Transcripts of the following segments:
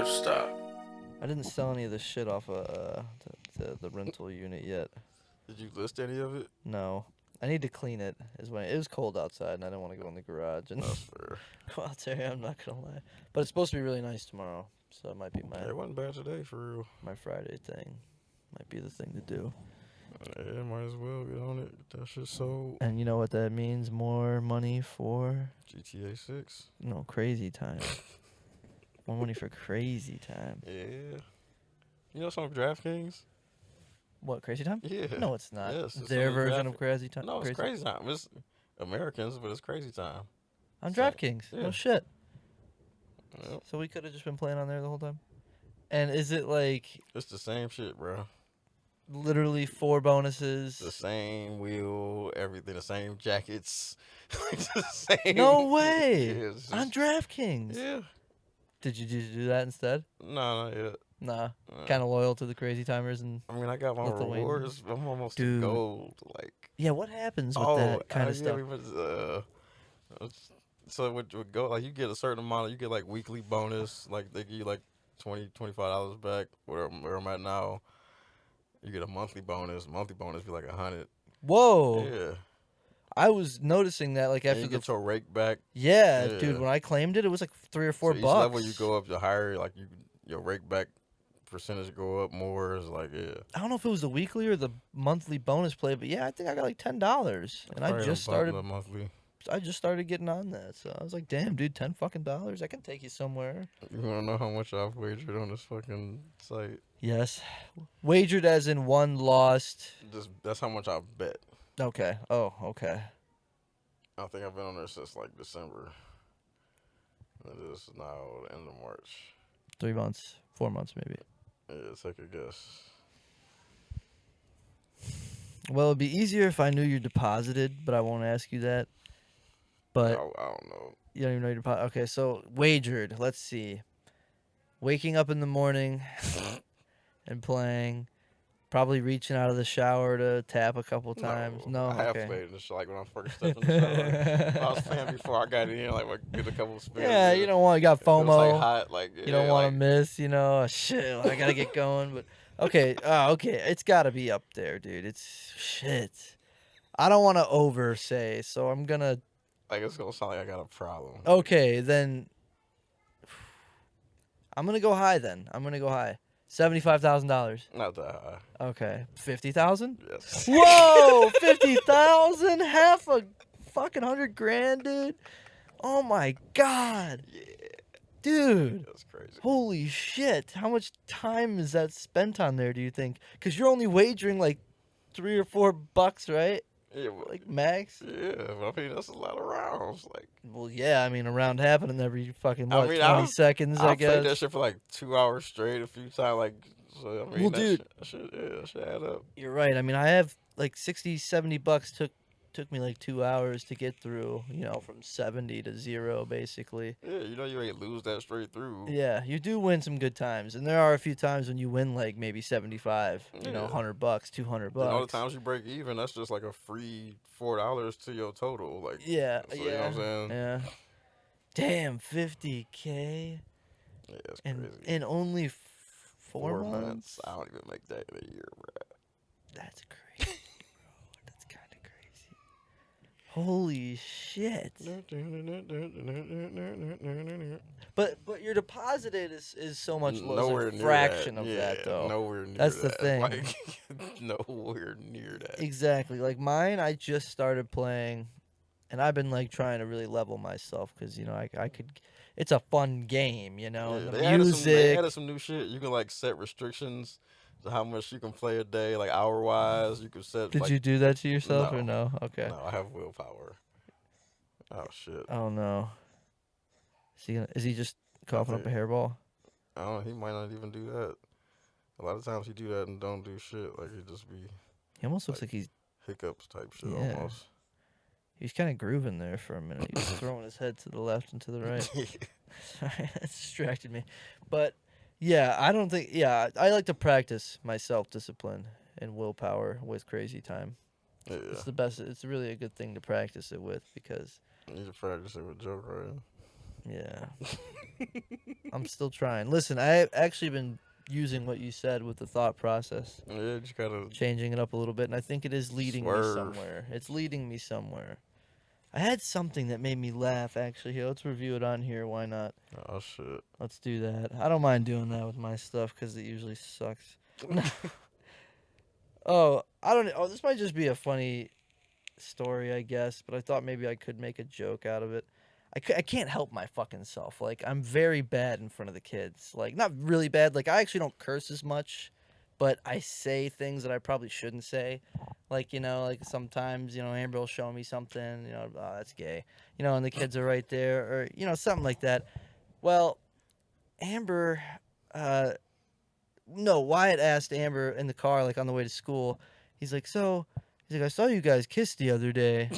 Riff stop. I didn't sell any of the shit off the rental unit yet. Did you list any of it? No. I need to clean it. It was cold outside, and I didn't want to go in the garage and That's fair. go out there. I'm not gonna lie, but it's supposed to be really nice tomorrow, so it might be It wasn't bad today, for real. my Friday thing. Might be the thing to do. Yeah, might as well get on it. Get that shit sold. And you know what that means? More money for GTA 6. crazy time. More money for crazy time. Yeah. You know some DraftKings? What, crazy time? Yeah. No, it's not. Yes, it's Their on version of crazy time. No, it's crazy time. It's Americans, but it's crazy time. On Same. DraftKings. Yeah. No shit. Yep. So we could have just been playing on there the whole time. And is it like It's the same shit, bro. literally 4 bonuses? The same wheel, everything, the same jackets. The same. No way. Yeah, it's On just- DraftKings. Yeah. Did you do that instead? No, not yet. Nah. Kind of loyal to the crazy timers and I mean, I got my Lithuania. rewards. I'm almost Dude. to gold. Like, yeah. What happens with that kind of stuff? So with gold, like you get a certain amount. You get like weekly bonus. Like they give you like $25 back. Where I'm at now. You get a monthly bonus. Monthly bonus be like $100. Whoa! Yeah. I was noticing that like And after you the get your rake back. yeah, Yeah. dude. When I claimed it, it was like $3 or $4 So each bucks. level you go up, the higher like your rake back percentage go up more. It's like I don't know if it was the weekly or the monthly bonus play, but yeah, I think I got like $10, and I probably just bump started. the monthly. I just started getting on that, so I was like, "Damn, dude, $10 I can take you somewhere." You wanna know how much I've wagered on this fucking site? Yes, wagered as in won, lost. That's how much I bet. Okay. Oh, okay. I think I've been on there since like December. It is now the end of March. 3 months, 4 months, maybe. Yeah, take a guess. Well, it'd be easier if I knew you deposited, but I won't ask you that. But I don't know. you don't even know you deposited. Okay, so wagered. Let's see. Waking up in the morning and playing. Probably reaching out of the shower to tap a couple times. No, I have okay. played in the shower, like when I first stepped in the shower. Like, I was playing before I got in, like get a couple spins. Yeah, you don't want. You got It was FOMO. like hot, like You don't want to miss. Shit. I gotta get going. But okay. Okay. It's gotta be up there, dude. It's shit. I don't want to oversay, so I'm gonna. like it's gonna sound like I got a problem. Okay, then. I'm gonna go high. Then I'm gonna go high. $75,000. Not that high. Okay, 50,000. Yes. Whoa, 50,000, half a fucking $100,000, dude. Oh my god, Yeah, dude. that's crazy. Holy shit! How much time is that spent on there? Do you think? Because you're only wagering like $3 or $4, right? Yeah, but, Like max. yeah, but I mean that's a lot of rounds. Like Well, yeah. I mean, a round happening every fucking I what, mean, 20 seconds, I I played that guess. shit for like 2 hours straight a few times. Like, so I mean, Well, that dude. that should add up. You're right. I mean, I have like $60-$70 took me like 2 hours to get through. From 70 to 0, basically. Yeah, you ain't lose that straight through. Yeah, you do win some good times, and there are a few times when you win like maybe 75. Yeah. $100, $200. Then all the times you break even, that's just like a free $4 to your total. Like, Yeah, so, yeah, you know what I'm saying? yeah. Damn, 50K, Yeah, it's and crazy. in only 4 months. I don't even make that in a year, bro. That's crazy, bro. That's kind of crazy. Holy shit! But your deposited is so much Nowhere a near fraction that. of Yeah, that though. Nowhere near That's the that. thing. Like, nowhere near that. Exactly. Like mine, I just started playing, and I've been like trying to really level myself because I could. It's a fun game, Yeah, and the they added music. some new shit. You can like set restrictions to how much you can play a day, like hour wise. You can set. Did like, you do that to yourself no. or no? Okay. No, I have willpower. Oh shit. Oh no. Is he just coughing up a hairball? I don't know. He might not even do that. A lot of times he do that and don't do shit. Like he just be He almost looks like he's hiccups type shit Yeah. almost. He's kind of grooving there for a minute. He was throwing his head to the left and to the right. Sorry, that distracted me. But yeah, I don't think. Yeah, I like to practice my self-discipline and willpower with crazy time. Yeah. It's the best. It's really a good thing to practice it with because You need to practice it with Joe Ryan. yeah, I'm still trying. Listen, I've actually been using what you said with the thought process, Yeah, just gotta changing it up a little bit, and I think it is leading me swerve. somewhere. It's leading me somewhere. I had something that made me laugh, actually. Here, let's review it on here. Why not? Oh shit. Let's do that. I don't mind doing that with my stuff because it usually sucks. Oh, I don't know. Oh, this might just be a funny story, I guess, but I thought maybe I could make a joke out of it. I can't help my fucking self. Like, I'm very bad in front of the kids. Like, not really bad. Like, I actually don't curse as much, but I say things that I probably shouldn't say. Like, like sometimes, Amber will show me something, oh, that's gay. And the kids are right there, or, something like that. Well, Amber, uh, no, Wyatt asked Amber in the car, like on the way to school. He's like, I saw you guys kiss the other day.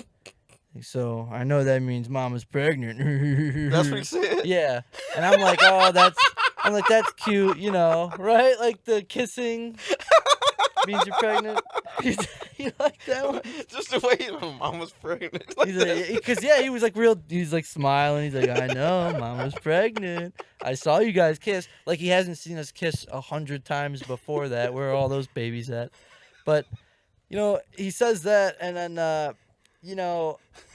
So I know that means Mama's pregnant. That's what he said. Yeah, and I'm like, oh, that's cute, right? Like the kissing means you're pregnant. You like that one? Just the way my mom was pregnant. Like He's like, because he was like he's like smiling. He's like, I know, Mama's pregnant. I saw you guys kiss. Like he hasn't seen us kiss 100 times before that. Where are all those babies at? But he says that, and then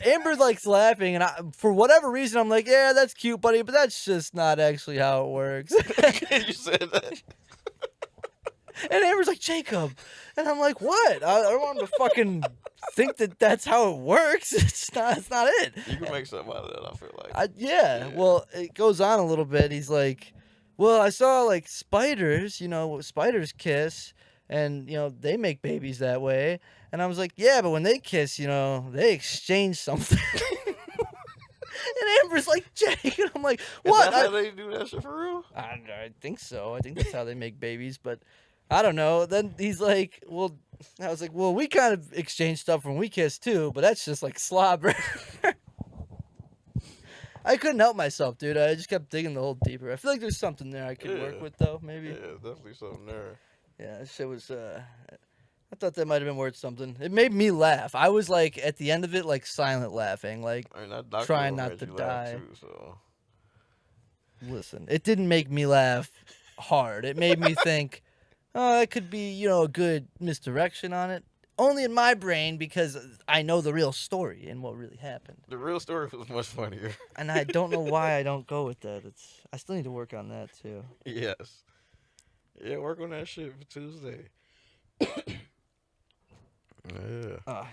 Amber likes laughing, and for whatever reason, I'm like, yeah, that's cute, buddy, but that's just not actually how it works. you said that. And Amber's like, Jacob. And I'm like, what? I don't want him to fucking think that that's how it works. It's not it. You can make something out of that, I feel like. Yeah. Well, it goes on a little bit. He's like, well, I saw like spiders, spiders kiss, and, they make babies that way. And I was like, yeah, but when they kiss, they exchange something. And Amber's like, Jake. And I'm like, what? Is that how they do that shit for real? I think so. I think that's how they make babies, but I don't know. Then he's like, well, I was like, well, we kind of exchange stuff when we kiss too, but that's just like slobber. I couldn't help myself, dude. I just kept digging the hole deeper. I feel like there's something there I could work with, though, maybe. Yeah, definitely something there. Yeah, that shit was, I thought that might have been worth something. It made me laugh. I was like, at the end of it, like silent laughing, like that trying not to die. Too, so. Listen, it didn't make me laugh hard. It made me think, oh, that could be, a good misdirection on it. Only in my brain because I know the real story and what really happened. The real story was much funnier. And I don't know why I don't go with that. I still need to work on that too. Yes. Yeah, work on that shit for Tuesday. Yeah.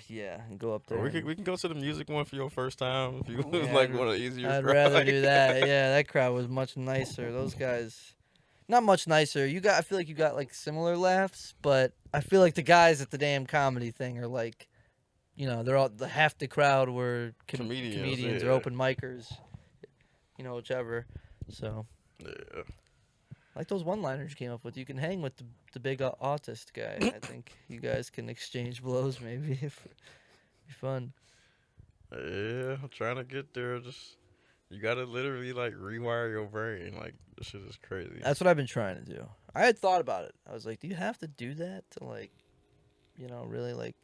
Yeah, and go up there. Or we can go to the music one for your first time if you Yeah, like one of the easier. I'd rather do that. Yeah, that crowd was much nicer. Those guys, not much nicer. I feel like you got like similar laughs, but I feel like the guys at the damn comedy thing are like, they're all half the crowd were comedians or open micers, whichever. So. Yeah. I like those one-liners you came up with. You can hang with the big autist guy. I think you guys can exchange blows maybe. Be fun. Yeah, I'm trying to get there. You gotta literally like rewire your brain. Like this shit is crazy. That's what I've been trying to do. I had thought about it. I was like, do you have to do that to like, really like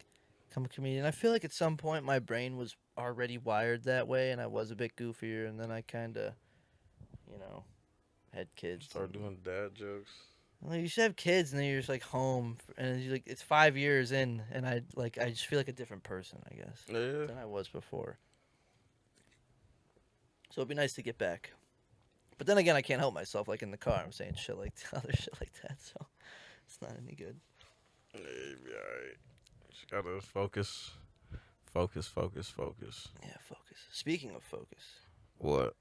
become a comedian? I feel like at some point my brain was already wired that way, and I was a bit goofier, and then I kind of, had kids. Start doing dad jokes. Well, you should have kids, and then you're just like home, and you're like it's 5 years in, and I just feel like a different person, I guess, than I was before. So it'd be nice to get back. But then again, I can't help myself. Like in the car, I'm saying shit like other shit like that, so it's not any good. Yeah, you be alright. Just gotta focus. Focus. Yeah, focus. Speaking of focus, What?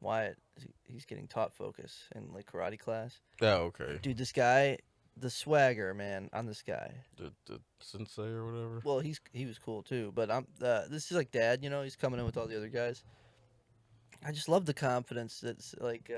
Wyatt, he's getting taught focus in like karate class. Yeah, okay. Dude, this guy, the swagger, man, on this guy. The sensei or whatever. Well, he was cool too, but this is like dad, he's coming in with all the other guys. I just love the confidence that's like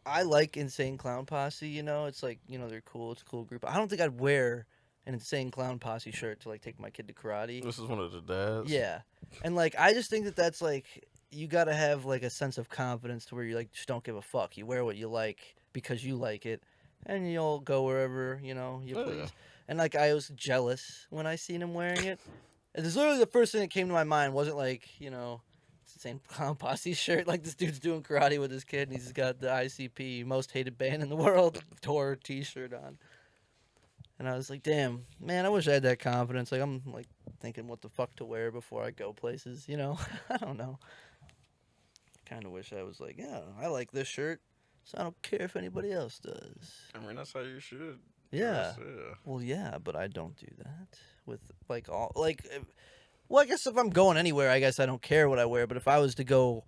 I like Insane Clown Posse, it's like, they're cool, it's a cool group. I don't think I'd wear an Insane Clown Posse shirt to like take my kid to karate. This is one of the dads. Yeah. And like I just think that's like you got to have like a sense of confidence to where you like just don't give a fuck. You wear what you like because you like it, and you'll go wherever you please. And like I was jealous when I seen him wearing it. And it's literally the first thing that came to my mind. Wasn't like Insane Clown Posse shirt. Like this dude's doing karate with his kid, and he's got the ICP most hated band in the world tour T-shirt on. And I was like, damn, man, I wish I had that confidence. Like I'm like thinking what the fuck to wear before I go places. You know, I don't know. Kind of wish I was like, yeah, I like this shirt, so I don't care if anybody else does. I mean, that's how you should. Yeah. Yeah. Well, yeah, but I don't do that with like all like. Well, I guess if I'm going anywhere, I guess I don't care what I wear. But if I was to go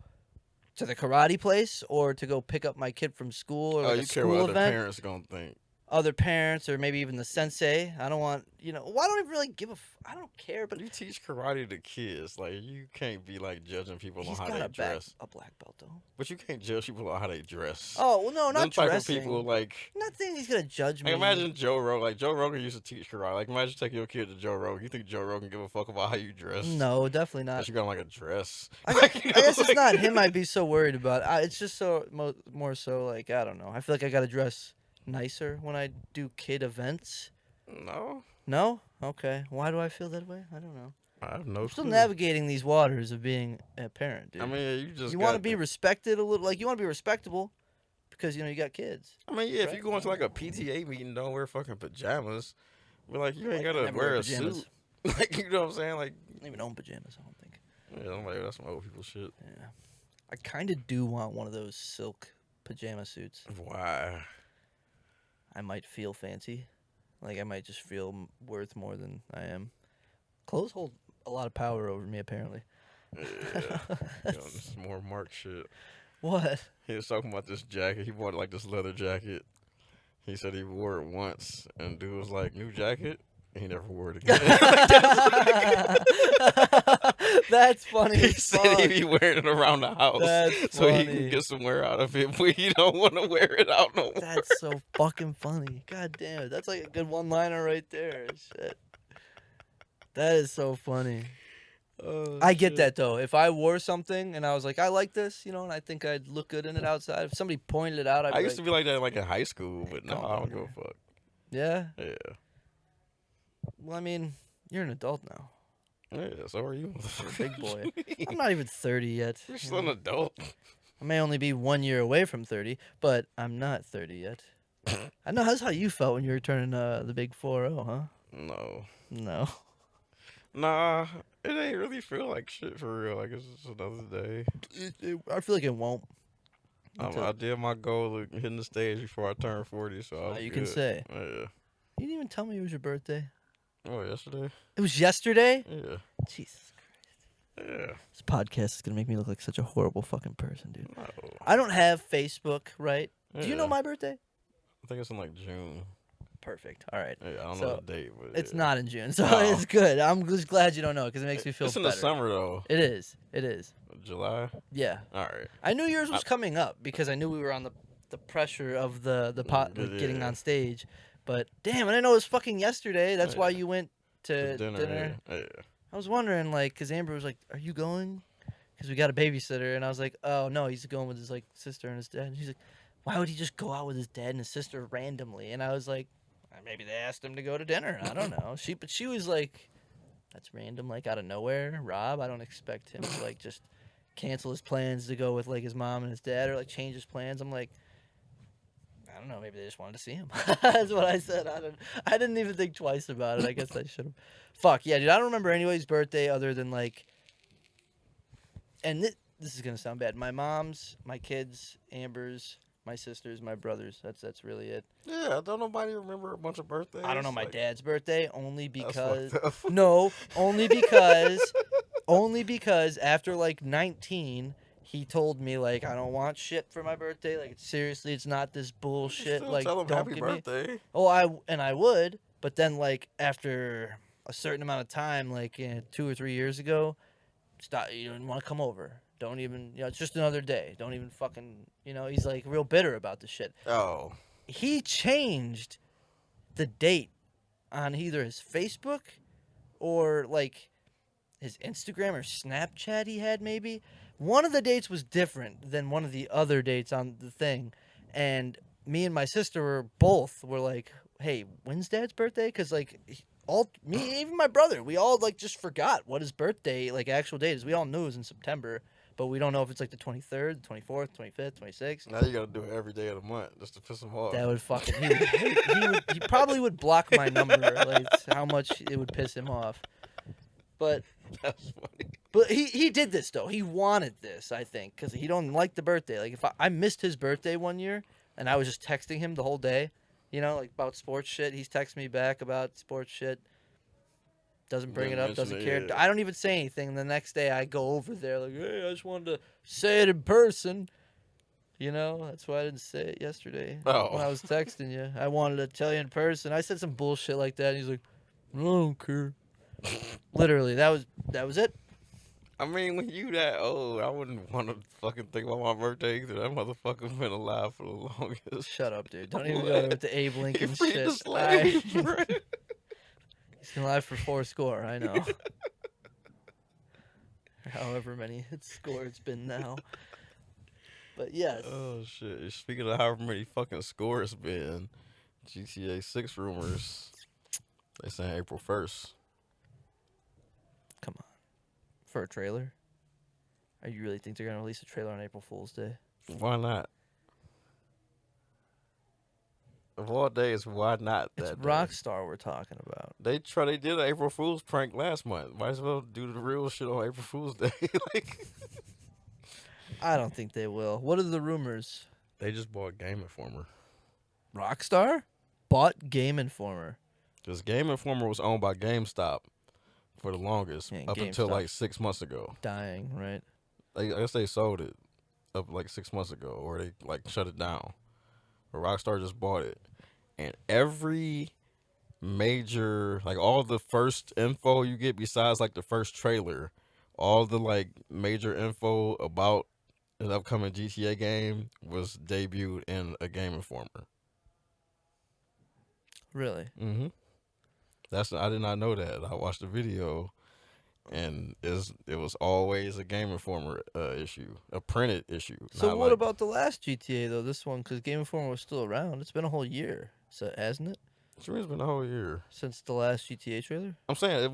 to the karate place or to go pick up my kid from school or like you a care what school other event, parents gonna think. other parents or maybe even the sensei, I don't want Well, I don't even really give a. I don't care. But You teach karate to kids. Like you can't be like judging people on he's how got they a dress. black belt though. But you can't judge people on how they dress. Oh well, no, Them not type dressing. of people like. Not saying he's gonna judge me. Like imagine Joe Rogan. Like Joe Rogan used to teach karate. Like imagine taking your kid to Joe Rogan. You think Joe Rogan give a fuck about how you dress? No, definitely not. But you got like a dress. I Like, you know, guess it's like- not him I'd be so worried about. It's just so more so like I don't know. I feel like I gotta dress nicer when I do kid events. No, No? Okay. Why do I feel that way? I don't know. I have no. I'm still clue. navigating these waters of being a parent, dude. I mean, you just. you want to got be respected a little, like you want to be respectable because you get kids. I mean, yeah. If right? you go into like a PTA meeting, don't wear fucking pajamas. But like, you ain't Like, I gotta never wear wear a pajamas. suit. Like, you know what I'm saying? Like, I don't even own pajamas. I don't think. yeah, I'm like, that's some old people shit. Yeah. I kind of do want one of those silk pajama suits. Why? I might feel fancy. Like I might just feel worth more than I am. Clothes hold a lot of power over me, apparently. Yeah, you know, this is more Mark shit. What? He was talking about this jacket. He bought like this leather jacket. He said he wore it once, and dude was like, "New jacket." And he never wore it again. That's funny. He as said fuck. he be wearing it around the house That's so he funny. can get some wear out of it, but he don't want to wear it out no more. That's so fucking funny. God damn it. That's like a good one-liner right there. Shit. That is so funny. Oh, I get shit. that though. If I wore something and I was like, I like this, and I think I'd look good in it outside. If somebody pointed it out, I'd be I used to like, be like that like in high school, but no, calm I down don't give here. a fuck. yeah. Yeah. Well, I mean, you're an adult now. Yeah, so are you. You're a big boy. I'm not even 30 yet. You're still an adult. I may only be 1 year away from 30, but I'm not 30 yet. I know that's how you felt when you were turning the big 4-0, huh? No. No. Nah, it ain't really feel like shit for real. Like, it's just another day. I feel like it won't. Until- I did my goal of hitting the stage before I turned 40, so I was you good. can say. Yeah. You didn't even tell me it was your birthday. Oh, yesterday? It was yesterday? Yeah. Jesus. Yeah. This podcast is going to make me look like such a horrible fucking person, dude. No. I don't have Facebook, right? Do you know Yeah. my birthday? I think it's in like June. Perfect. All right. Yeah, I don't So, know the date, but It's yeah. not in June, so Oh. it's good. I'm just glad you don't know because it makes me feel It's in better. the summer though. It is. It is. July. Yeah. All right. I knew yours was coming up because I knew we were on the pressure of the pot like, getting Yeah. on stage. But damn, I didn't know it was fucking yesterday. That's why Yeah. you went to dinner. Yeah. I was wondering, like, because Amber was like, "Are you going?" Because we got a babysitter, and I was like, "Oh no, he's going with his like sister and his dad." And she's like, "Why would he just go out with his dad and his sister randomly?" And I was like, "Maybe they asked him to go to dinner. I don't know." But she was like, "That's random, like out of nowhere, Rob. I don't expect him to like just cancel his plans to go with like his mom and his dad or like change his plans." I'm like, I don't know. Maybe they just wanted to see him. That's what I said. I didn't even think twice about it. I guess I should have. Fuck yeah, dude. I don't remember anybody's birthday other than like. And this is gonna sound bad. My mom's, my kids, Amber's, my sister's, my brother's. That's really it. Yeah, don't nobody remember a bunch of birthdays. I don't know my Like, dad's birthday only that's because fucked up. no, only because after like 19. He told me like I don't want shit for my birthday. Like seriously, it's not this bullshit. Still Like tell them don't happy give me. birthday. Oh, I would, but then like after a certain amount of time, like 2 or 3 years ago, stop. You don't want to come over. Don't even. It's just another day. Don't even fucking. He's like real bitter about the shit. Oh. He changed the date on either his Facebook or like his Instagram or Snapchat he had maybe. One of the dates was different than one of the other dates on the thing. And me and my sister were like, hey, when's Dad's birthday? Because like even my brother, we all like just forgot what his birthday, like actual date is. We all knew it was in September, but we don't know if it's like the 23rd, the 24th, 25th, 26th. Now you gotta do it every day of the month just to piss him off. That would fucking he probably would block my number. Like how much it would piss him off. But That's funny. But he did this though. He wanted this, I think, because he don't like the birthday. Like if I missed his birthday one year, and I was just texting him the whole day, like about sports shit. He's texting me back about sports shit. Doesn't bring it up. Doesn't care. Yeah. I don't even say anything. And the next day I go over there like, hey, I just wanted to say it in person. That's why I didn't say it yesterday when I was texting you. I wanted to tell you in person. I said some bullshit like that. And he's like, I don't care. Literally, that was it. I mean, when you that old, I wouldn't want to fucking think about my birthday either. That motherfucker's been alive for the longest. Shut up, dude. Don't even go with the Abe Lincoln He freed shit. the slaves, He's been alive for 4 score, I know. However many score it's been now. But yes. Oh, shit. Speaking of however many fucking scores been, GTA 6 rumors, they saying April 1st. Come on. For a trailer? Are you really think they're going to release a trailer on April Fool's Day? Why not? Of all days, why not that It's day? Rockstar we're talking about. They did an April Fool's prank last month. Might as well do the real shit on April Fool's Day. I don't think they will. What are the rumors? They just bought Game Informer. Rockstar bought Game Informer. Because Game Informer was owned by GameStop for the longest, Yeah, up until GameStop like 6 months ago. Dying, right? I guess they sold it up like 6 months ago, or they like shut it down. But Rockstar just bought it. And every major, like all the first info you get besides like the first trailer, all the like major info about an upcoming GTA game was debuted in a Game Informer. Really? Mm-hmm. I did not know that. I watched the video, and it was always a Game Informer issue, a printed issue. So what about the last GTA though? This one, because Game Informer was still around. It's been a whole year, so hasn't it? It's been a whole year Since the last GTA trailer. I'm saying it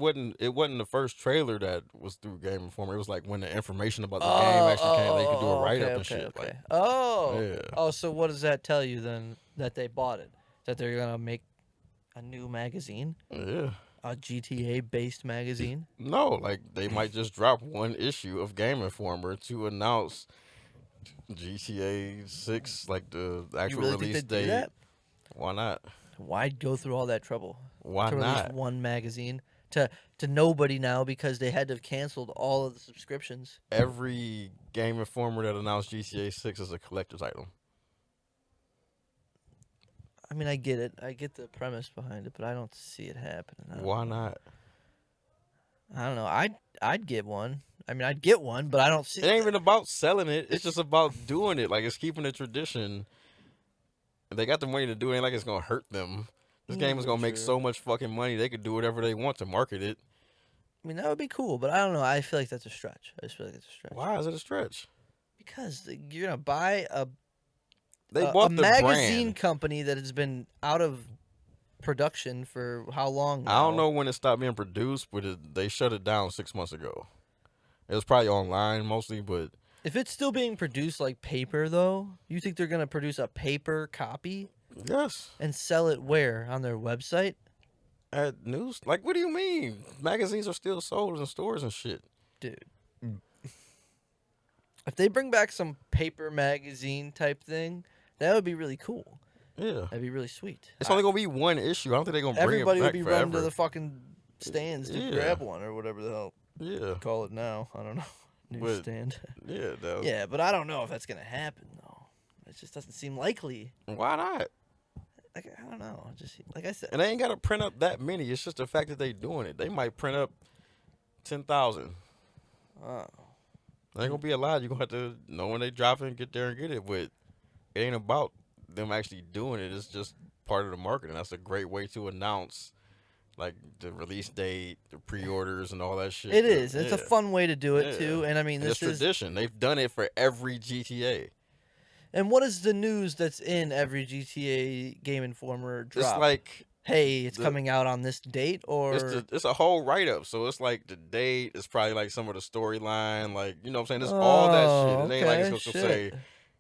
wasn't the first trailer that was through Game Informer. It was like when the information about the game actually came, they could do a write up and shit. Okay. Like, yeah. Oh, so what does that tell you then? That they bought it? That they're gonna make a new magazine? Yeah. A GTA based magazine? No, like they might just drop one issue of Game Informer to announce GTA 6, like the actual you really release think they'd date. do that? Why not? Why go through all that trouble? Why to release not? one magazine to nobody now because they had to have canceled all of the subscriptions. Every Game Informer that announced GTA 6 is a collector's item. I mean, I get it. I get the premise behind it, but I don't see it happening. Why not? I don't know. I'd get one. I mean, I'd get one, but I don't see. It ain't even about selling it. It's just about doing it. Like, it's keeping the tradition. They got the money to do it. Ain't like it's gonna hurt them. This game is gonna make so much fucking money. They could do whatever they want to market it. I mean, that would be cool, but I don't know. I feel like that's a stretch. I just feel like it's a stretch. Why is it a stretch? Because you're gonna buy a brand. magazine company that has been out of production for how long now? I don't know when it stopped being produced, but they shut it down 6 months ago. It was probably online mostly, but if it's still being produced like paper, though, you think they're gonna produce a paper copy? Yes. And sell it where? On their website? At news? Like, what do you mean? Magazines are still sold in stores and shit. Dude. If they bring back some paper magazine type thing, that would be really cool. Yeah. That'd be really sweet. It's only going to be one issue. I don't think they're going to bring it back Everybody would be forever. running to the fucking stands to grab one or whatever the hell you call it now. I don't know. Newsstand. Yeah, yeah, but I don't know if that's going to happen, though. It just doesn't seem likely. Why not? Like, I don't know. Just like I said. And they ain't got to print up that many. It's just the fact that they doing it. They might print up 10,000. Oh. It ain't going to be a lot. You're going to have to know when they drop it and get there and get it. But it ain't about them actually doing it. It's just part of the marketing. That's a great way to announce, like, the release date, the pre-orders, and all that shit. It is. It's a fun way to do it, too. And, I mean, this is tradition. They've done it for every GTA. And what is the news that's in every GTA Game Informer drop? It's like hey, it's the coming out on this date, or it's a whole write up. So it's like the date. It's probably like some of the storyline. Like you know what I'm saying. It's all that shit. oh, It ain't like it's okay, just gonna shit. say,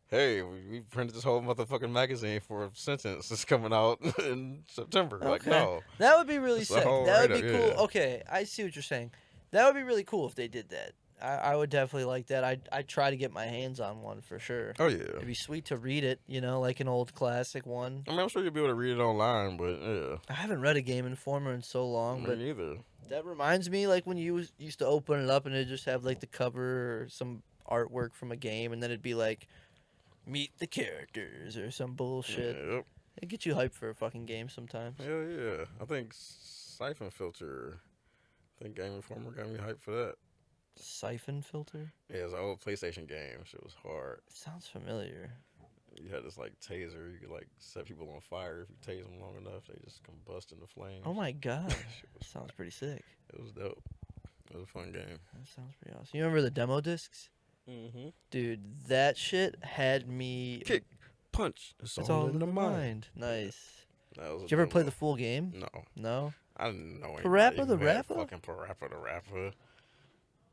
"Hey, we printed this whole motherfucking magazine for a sentence. It's coming out in September." Like Okay, no, that would be really it's a sick. whole That would write up. be cool. Yeah. Okay, I see what you're saying. That would be really cool if they did that. I would definitely like that. I'd try to get my hands on one for sure. Oh yeah. It'd be sweet to read it, like an old classic one. I mean, I'm sure you'll be able to read it online, but yeah, I haven't read a Game Informer in so long, me but neither. that reminds me, like when you used to open it up and it just have like the cover or some artwork from a game, and then it'd be like, meet the characters or some bullshit. Yep. It gets you hyped for a fucking game sometimes. Hell yeah. I think Siphon Filter. I think Game Informer got me hyped for that. Siphon Filter? Yeah, it's an old PlayStation game. Shit was hard. It sounds familiar. You had this like taser. You could like set people on fire if you tase them long enough. They just combust into flames. Oh my god. Shit was Sounds pretty sick. It was dope. It was a fun game. That sounds pretty awesome. You remember the demo discs? Mm-hmm. Dude, that shit had me. Kick, punch. It's all in the mind. Nice. That was Did you ever play the full game? No. No? I didn't know Parappa anybody the who had Rapper? Fucking Parappa the Rapper.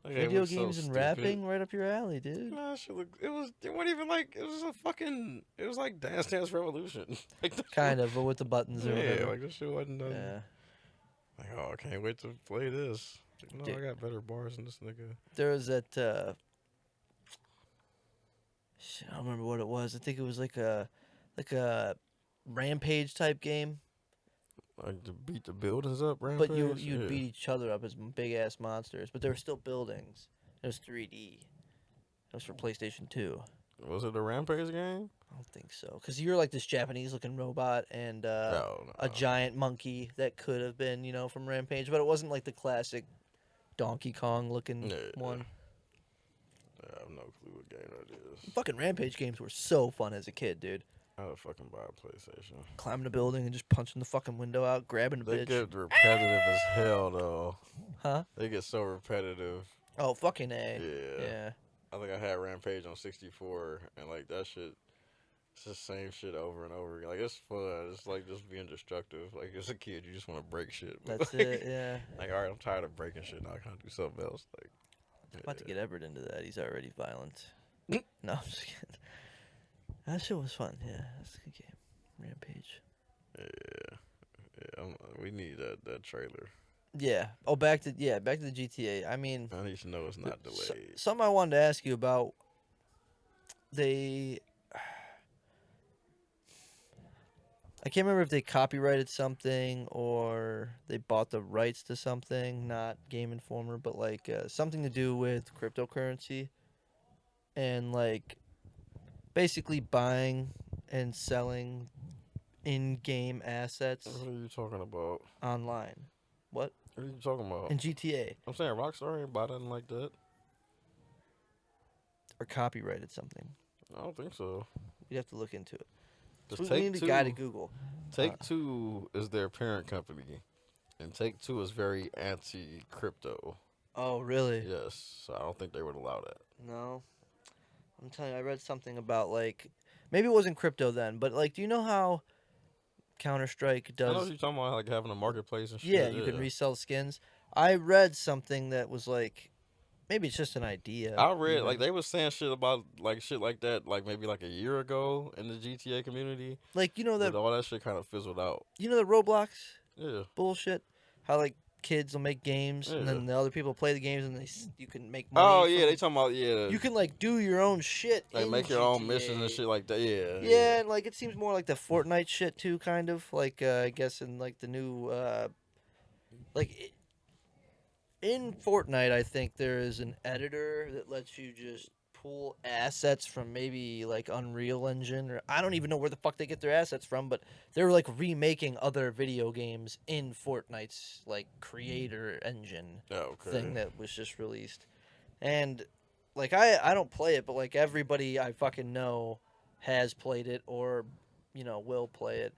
That game Video was so games and stupid. rapping right up your alley, dude. Nah, shit look. It wasn't even like. It was a fucking. It was like Dance Dance Revolution. Like that Kind of, but with the buttons or shit, yeah, whatever. like this shit wasn't done. Yeah. Like, oh, I can't wait to play this. Like, no, Dude. I got better bars than this nigga. There was that. Shit, I don't remember what it was. I think it was like a rampage type game, Like to beat the buildings up, but Rampage? you'd Yeah. beat each other up as big ass monsters. But there were still buildings. It was 3D. It was for PlayStation 2. Was it a Rampage game? I don't think so, because you're like this Japanese looking robot and No. a giant monkey that could have been, from Rampage, but it wasn't like the classic Donkey Kong looking Yeah. one. I have no clue what game that is. Fucking Rampage games were so fun as a kid, dude. I had to fucking buy a PlayStation. Climbing a building and just punching the fucking window out, grabbing a They bitch. get repetitive as hell, though. Huh? They get so repetitive. Oh, fucking A. Yeah. Yeah. I think I had Rampage on 64, and like that shit, it's the same shit over and over again. Like it's fun. It's like just being destructive. Like as a kid, you just want to break shit. But, That's like, it, yeah. Like all right, I'm tired of breaking shit. Now I can't do something else. Like I'm about to get Everett into that. He's already violent. No, I'm just kidding. That shit was fun. Yeah, that's a good game. Rampage. we need that trailer. Yeah. Oh, back to the GTA. I mean, I need to know it's not delayed. something I wanted to ask you about. I can't remember if they copyrighted something or they bought the rights to something, not Game Informer, but like something to do with cryptocurrency and like basically buying and selling in-game assets What are you talking about? online. What? What are you talking about? In GTA. I'm saying Rockstar ain't buy nothing like that. Or copyrighted something. I don't think so. We'd have to look into it. Just We need a guy to Google. Take Two is their parent company, and Take Two is very anti-crypto. Oh, really? Yes, so I don't think they would allow that. No. I'm telling you, I read something about like maybe it wasn't crypto then, but like do you know how Counter-Strike I know does what you're talking about, like having a marketplace and shit. Yeah, you can resell skins. I read something that was like maybe it's just an idea. I read even. like they was saying shit about like shit like that like maybe like a year ago in the GTA community. Like But all that shit kind of fizzled out. the Roblox Yeah. bullshit. How like kids will make games and then Yeah. the other people play the games and you can make money. Oh yeah, from- they talking about You can like do your own shit. like in make your own GTA. missions and shit like that. Yeah. Yeah, and like it seems more like the Fortnite shit too, kind of like I guess in like the new in Fortnite, I think there is an editor that lets you just pull assets from maybe like Unreal Engine or I don't even know where the fuck they get their assets from, but they're like remaking other video games in Fortnite's like creator engine thing that was just released. And like I don't play it, but like everybody I fucking know has played it or will play it.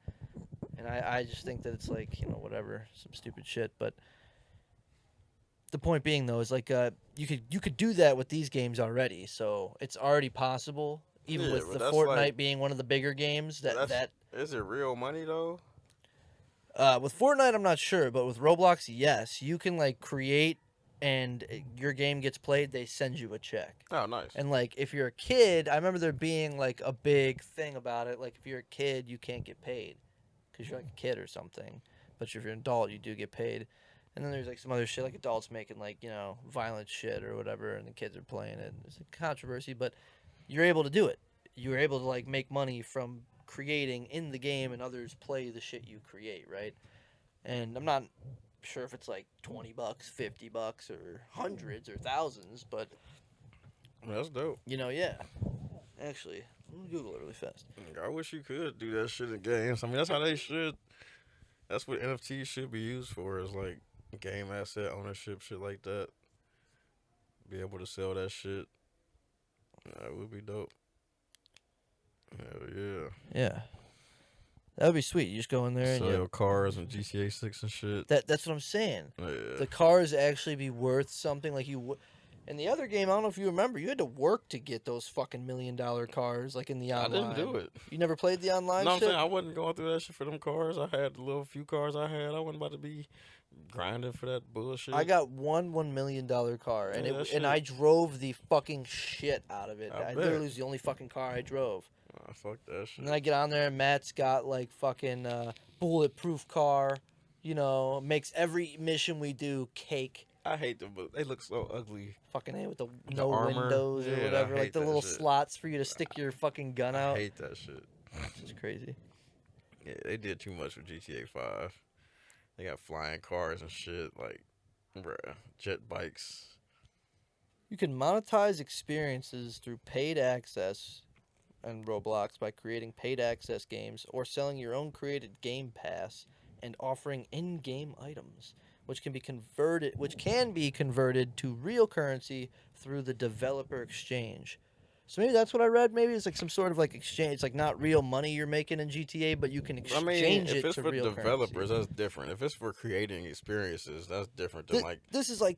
And I just think that it's like, whatever, some stupid shit, but the point being though is like you could do that with these games already, so it's already possible. Even Yeah, with but the that's Fortnite like- being one of the bigger games, that Is it real money though? With Fortnite, I'm not sure, but with Roblox, yes, you can like create, and your game gets played. They send you a check. Oh, nice. And like, if you're a kid, I remember there being like a big thing about it. Like, if you're a kid, you can't get paid because you're like a kid or something. But if you're an adult, you do get paid. And then there's like some other shit, like adults making like violent shit or whatever, and the kids are playing it. It's a controversy, but you're able to do it. You're able to like make money from creating in the game, and others play the shit you create, right? And I'm not sure if it's like $20, $50, or hundreds or thousands, but That's dope. yeah. Actually, I'm gonna Google it really fast. I wish you could do that shit in games. I mean, that's how they should. That's what NFTs should be used for. Is like game asset ownership, shit like that. Be able to sell that shit. That would be dope. Hell yeah. Yeah, that would be sweet. You just go in there and Sell cars and GTA 6 and shit. that's what I'm saying. Yeah. The cars actually be worth something. Like in the other game, I don't know if you remember, you had to work to get those fucking $1 million cars, like in the online. I didn't do it. You never played the online No, shit? I'm saying I wasn't going through that shit for them cars. I had the little few cars I had. I wasn't about to be grinding for that bullshit. I got $1 million car, and Yeah, that and I drove the fucking shit out of it. I I bet. literally was the only fucking car I drove. Oh, fuck that shit. And then I get on there, and Matt's got like fucking bulletproof car. Makes every mission we do cake. I hate them, but they look so ugly. Fucking A with the The no armor. windows or Yeah, I whatever, hate like the that little shit. slots for you to stick your fucking gun I out. hate that shit. It's crazy. Yeah, they did too much with GTA 5. They got flying cars and shit, like, bruh, jet bikes. You can monetize experiences through paid access and Roblox by creating paid access games or selling your own created game pass and offering in-game items, which can be converted to real currency through the developer exchange. So maybe that's what I read. Maybe it's like some sort of like exchange. It's like not real money you're making in GTA, but you can I exchange mean, if it it's to for real developers, currency. that's different. If it's for creating experiences, that's different than like, This is like,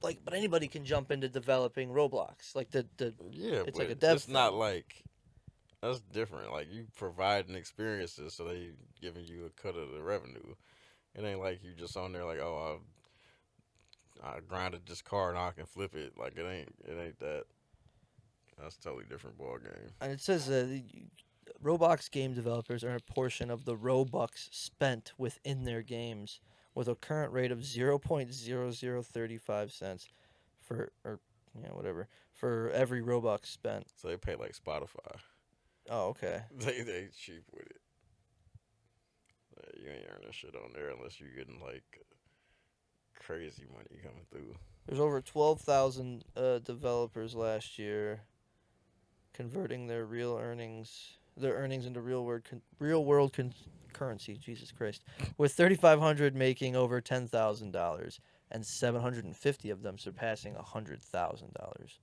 but anybody can jump into developing Roblox. Like the yeah, it's but like a dev it's not thing. like, that's different. Like, you providing experiences, so they giving you a cut of the revenue. It ain't like you just on there like, oh, I grinded this car and I can flip it. Like, it ain't that. That's a totally different ball game. And it says Roblox game developers earn a portion of the Robux spent within their games, with a current rate of 0.0035 cents for every Robux spent. So they pay like Spotify. Oh, okay. They cheap with it. You ain't earning shit on there unless you're getting like crazy money coming through. There's over 12,000 developers last year, converting their earnings into real world currency. Jesus Christ, with 3,500 making over $10,000 and 750 of them surpassing $100,000.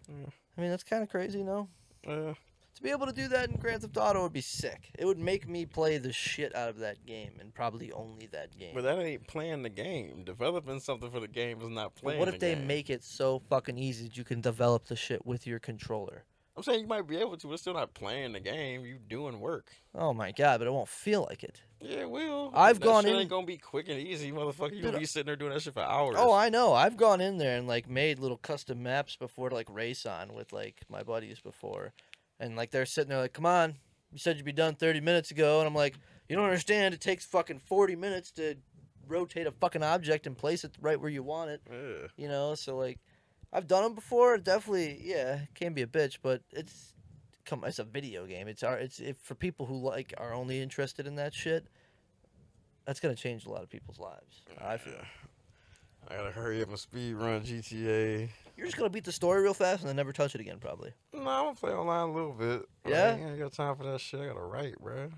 Yeah. I mean, that's kind of crazy, no? Yeah. To be able to do that in Grand Theft Auto would be sick. It would make me play the shit out of that game, and probably only that game. But that ain't playing the game. Developing something for the game is not But playing. what if the they game. make it so fucking easy that you can develop the shit with your controller? I'm saying you might be able to, but it's still not playing the game. You doing work. Oh my god, but it won't feel like it. Yeah, it will. I've that gone shit in- ain't gonna be quick and easy, motherfucker. You Dude, gonna be sitting there doing that shit for hours. Oh, I know. I've gone in there and like made little custom maps before to like race on with like my buddies before. And like they're sitting there like, "Come on. You said you'd be done 30 minutes ago." And I'm like, "You don't understand. It takes fucking 40 minutes to rotate a fucking object and place it right where you want it." Yeah. So like I've done them before. Definitely, yeah, it can be a bitch, but it's a video game. It's for people who like are only interested in that shit. That's gonna change a lot of people's lives. I feel. I gotta hurry up and speed run GTA. You're just gonna beat the story real fast and then never touch it again, probably. No, I'm gonna play online a little bit. Yeah? I ain't got time for that shit. I gotta write, bruh.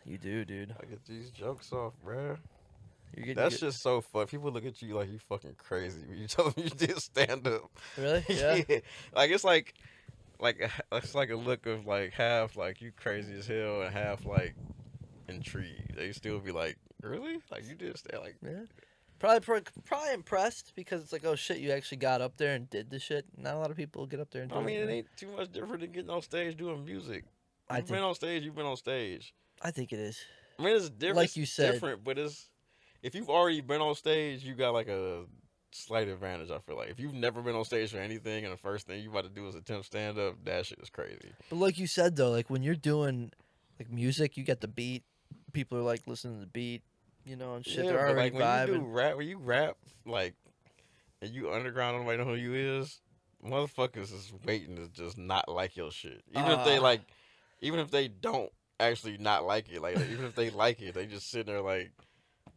You do, dude. I get these jokes off, bruh. You're getting That's just so fun. People look at you like you fucking crazy when you tell them you did stand up. really, yeah. Like it's like it's like a look of like half like you crazy as hell and half like intrigued. They still be like, really? Like you did stand like. Yeah. Probably impressed because it's like, oh shit, you actually got up there and did the shit. Not a lot of people get up there and do I mean, it. it ain't too much different than getting on stage doing music. I You've been think on stage. You've been on stage. I think it is. I mean, it's different. Like you It's said. different, but it's if you've already been on stage, you got like a slight advantage. I feel like if you've never been on stage for anything, and the first thing you about to do is attempt stand up, that shit is crazy. But like you said though, like when you're doing like music, you get the beat. People are like listening to the beat, and shit. Yeah, They're but already like when you do vibing. rap, when you rap, like and you underground, nobody know who you is. Motherfuckers is waiting to just not like your shit, even if they don't actually not like it, like even if they like it, they just sitting there like,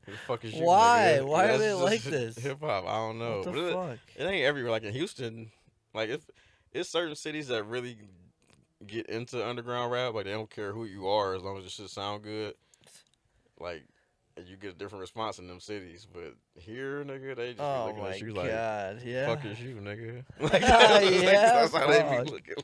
who the fuck is you, Why? nigga? Why are That's they like just this? hip hop. I don't What know, the but fuck? it ain't everywhere. Like in Houston, like if it's certain cities that really get into underground rap, like they don't care who you are as long as the shit sound good. Like and you get a different response in them cities, but here, nigga, they just be Oh looking at my you like, god, yeah. "Fuck is you, nigga?" Like Yeah, that's how they be fuck. looking.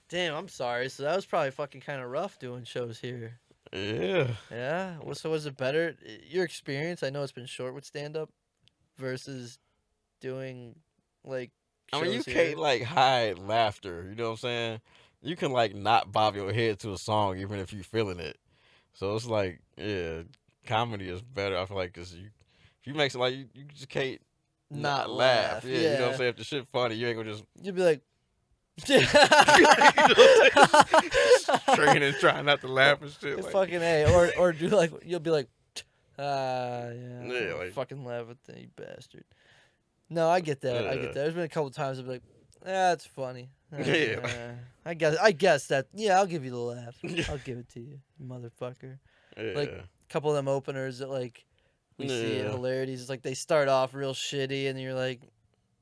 Damn, I'm sorry. So that was probably fucking kind of rough doing shows here. Yeah, Yeah. Well, so was it better? Your experience? I know it's been short with stand up versus doing like I mean, you shows here. can't like hide laughter. You know what I'm saying? You can like not bob your head to a song even if you feeling it. So it's like, yeah, comedy is better. I feel like because if you make it like you just can't Not not laugh. laugh. Yeah, you know what I'm Yeah. saying. If the shit funny, you ain't gonna just You'd be like. you know what I'm saying? Straight and trying not to laugh and shit. Like, Fucking A. Or do like you'll be like, yeah, yeah, like, fucking laugh at that, you bastard. No, I get that. I get that. There's been a couple times I'll be like, that's funny. Yeah. I guess that. Yeah, I'll give you the laugh. I'll give it to you, you motherfucker. yeah, Like a couple of them openers that like we see at Yeah. hilarities. It's like they start off real shitty, and you're like,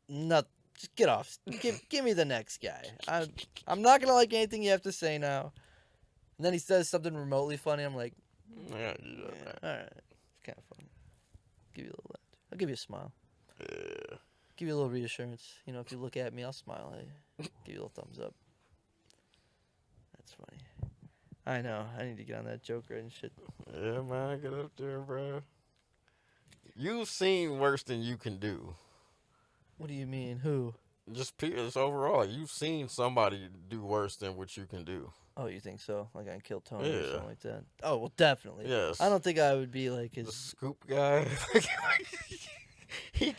not. Just get off. Give me the next guy. I'm not gonna like anything you have to say now. And then he says something remotely funny. I'm like, yeah, all right, it's kind of funny. Give you a little laugh. I'll give you a smile. yeah. Give you a little reassurance. If you look at me, I'll smile at you. Give you a little thumbs up. That's funny. I know. I need to get on that Joker and shit. Yeah, man, get up there, bro. You've seen worse than you can do. What do you mean? Who? Just overall, you've seen somebody do worse than what you can do. Oh, you think so? Like I Kill Tony or Yeah. something like that? Oh, well, definitely. Yes. I don't think I would be like The his. scoop guy. he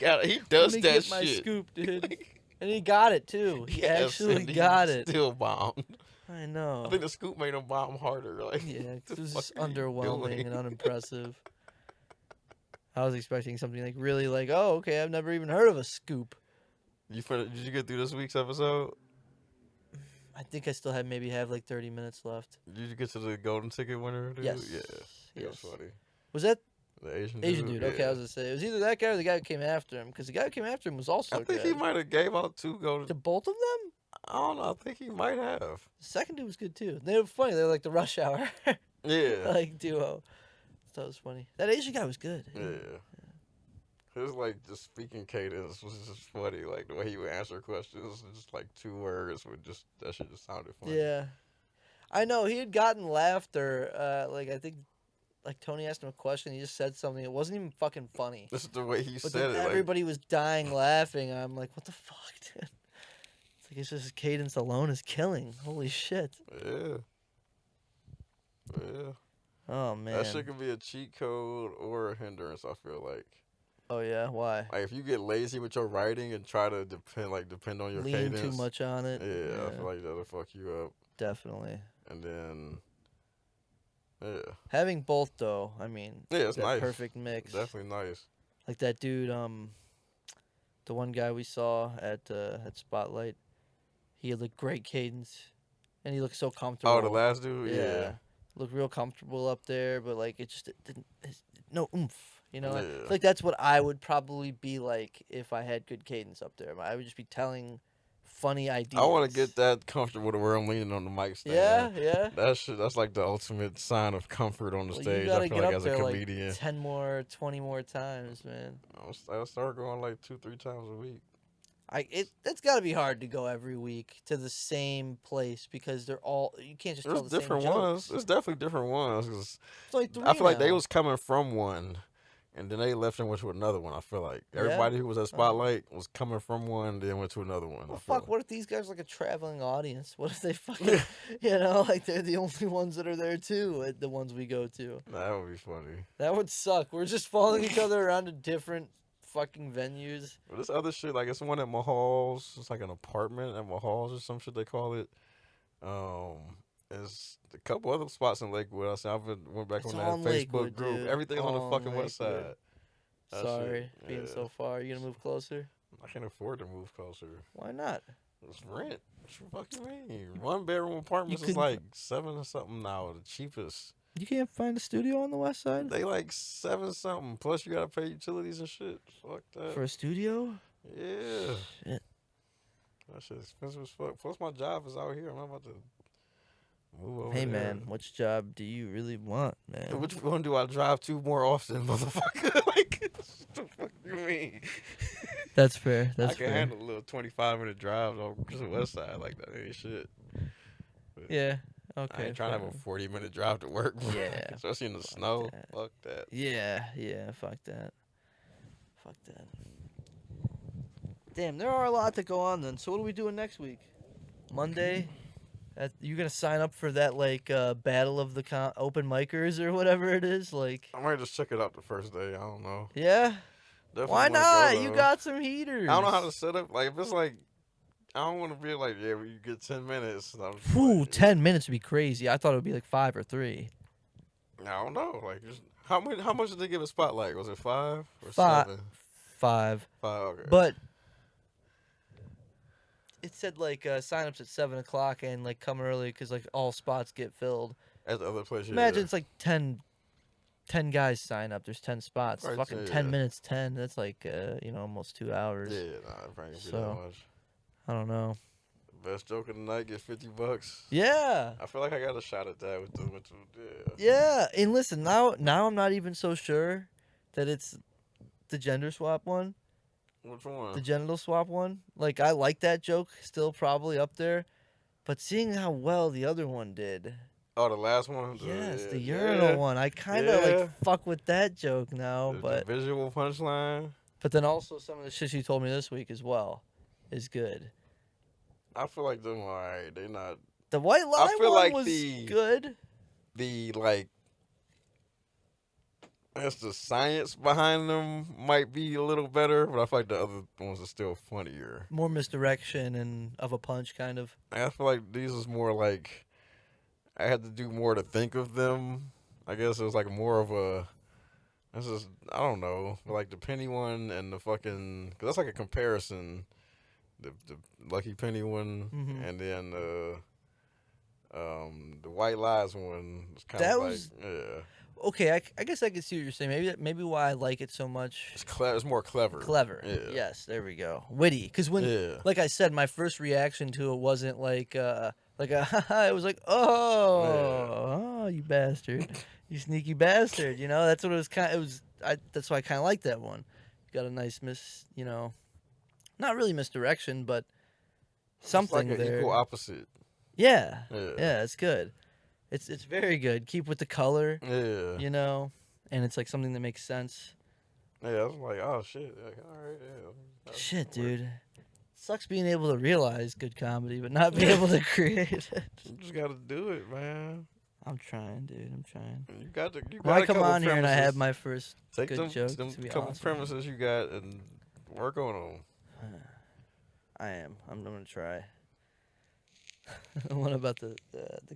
does Let me that get shit. my scoop, dude. And he got it too. He Yes, actually and he got it. Still bombed. I know. I think the scoop made him bomb harder. Like, Yeah, what the it was fuck just are you underwhelming doing? and unimpressive. I was expecting something like really like, oh, okay, I've never even heard of a scoop. Did you get through this week's episode? I think I still have like 30 minutes left. Did you get to the golden ticket winner? Dude? Yes. Yeah. It Yes. was funny. Was that The Asian Asian dude? Okay, I Yeah. was gonna say it was either that guy or the guy who came after him, because the guy who came after him was also I think good. he might have gave out 2 golden. To both of them, I don't know. I think he might have. the second dude was good too. They were funny. They were like the Rush Hour Yeah. like duo. That was funny. That Asian guy was good. Yeah. His like just speaking cadence was just funny. Like the way he would answer questions, just like 2 words would just that shit just sounded funny. Yeah, I know he had gotten laughter. Like I think, like Tony asked him a question, he just said something. It wasn't even fucking funny. This is the way he But said then it. everybody was dying laughing. I'm like, what the fuck, dude? It's like it's just his cadence alone is killing. Holy shit. Like, yeah. Yeah. Oh man. That shit could be a cheat code or a hindrance. I feel like. Oh yeah. Why? Like if you get lazy with your writing and try to depend on your Lean cadence. too much on it. Yeah, I feel like that'll fuck you up. Definitely. And then, yeah, Having both though, I mean, yeah, it's that nice. perfect mix. Definitely nice. Like that dude, the one guy we saw at Spotlight, he had like great cadence, and he looked so comfortable. Oh, the last dude, yeah. Looked real comfortable up there, but like it just didn't, no oomph. I Yeah. feel like that's what I would probably be like if I had good cadence up there. I would just be telling funny ideas. I want to get that comfortable to where I'm leaning on the mic stand. Yeah. That's like the ultimate sign of comfort on the Well, stage. you gotta I feel get like up as a there comedian, like 10 more, 20 more times, man. I'll start going like 2-3 times a week. It's got to be hard to go every week to the same place because you can't just There's tell the different same ones. jokes. There's definitely different ones. 'Cause It's only 3 I feel like they now. was coming from one, and then they left and went to another one. I feel like Yeah? everybody who was at Oh. Spotlight was coming from one, then went to another one. Well, I feel fuck, what if these guys are like a traveling audience? What if they fucking, you know, like they're the only ones that are there too, the ones we go to? That would be funny. That would suck. We're just following each other around to different fucking venues. But this other shit, like it's one at Mahal's. It's like an apartment at Mahal's or some shit they call it. There's a couple other spots in Lakewood. Went back It's on all that in Facebook Lakewood, group. dude. Everything's on the All in fucking west Lakewood. side. That Sorry, shit, being yeah. so far. You gonna move closer? I can't afford to move closer. Why not? It's rent. What you fucking mean? 1-bedroom apartments is like 7 or something now. The cheapest. You can't find a studio on the west side? They like 7 something. Plus you gotta pay utilities and shit. Fuck that. For a studio? Yeah. Shit. That shit's expensive as fuck. Plus my job is out here. I'm not about to move over Hey, there. man, which job do you really want, man? Which one do I drive to more often, motherfucker? Like, what the fuck you mean? That's fair. I can handle a little 25-minute drive over to the west side. Like, that ain't shit. But Yeah. Okay. I ain't trying to have a 40-minute drive to work. Yeah. Especially in the snow. that. Fuck that. Yeah. Fuck that. Damn, there are a lot to go on then. So what are we doing next week? Monday? You gonna sign up for that like battle of the open micers or whatever it is? Like, I might just check it out the first day. I don't know. yeah. Definitely Why wanna not? go, You though. got some heaters. I don't know how to set up. Like, if it's like, I don't want to be like, yeah, you get 10 minutes. And I'm just Whew, like, 10 minutes would be crazy. I thought it would be like 5 or 3. I don't know. Like, just, how much did they give a spotlight? Was it 5 or 5. 7? 5. 5. Okay. But it said like sign-ups at 7 o'clock and like come early because like all spots get filled. At the other place, yeah. Imagine it's like 10 guys sign up. There's 10 spots. Right, Fucking yeah. 10 minutes, 10. That's like, almost 2 hours. Yeah, nah, it probably ain't be So- that much. I don't know. Best joke of the night, get $50. Yeah. I feel like I got a shot at that with the Yeah. And listen, now I'm not even so sure that it's the gender swap one. Which one? The genital swap one. Like, I like that joke. Still probably up there. But seeing how well the other one did. Oh, the last one? Yes, the yeah. urinal one. I kind of Yeah. like fuck with that joke now, The visual punchline. but then also some of the shit you told me this week as well is good. I feel like them alright. They not The white lie feel one like was the- good. the like. That's the science behind them might be a little better, but I feel like the other ones are still funnier. More misdirection and of a punch, kind of. I feel like these is more like I had to do more to think of them. I guess it was like more of a. This is I don't know, but like the penny one and the fucking because that's like a comparison. The Lucky Penny one Mhm. and then the White Lies one. It's kind That of was- like yeah, Okay, I guess I can see what you're saying. Maybe why I like it so much. it's more clever. Clever. Yeah. Yes, there we go. Witty. Because when, Yeah. like I said, my first reaction to it wasn't like a haha. It was like, oh, you bastard, you sneaky bastard. You know, that's what it was. That's why I kind of like that one. You got a nice not really misdirection, but something it's like an there. equal opposite. Yeah, Yeah. it's good. It's very good. Keep with the color, Yeah. you know, and it's like something that makes sense. Yeah, I was like, oh shit. Like, all right, yeah. That's Shit, weird. dude. Sucks being able to realize good comedy, but not be able to create it. You just gotta do it, man. I'm trying, dude. I'm trying. You got to. When I come on here and I have my first take good them, joke, them it's gonna be couple awesome. premises you got and work on them. I am. I'm gonna try. What about the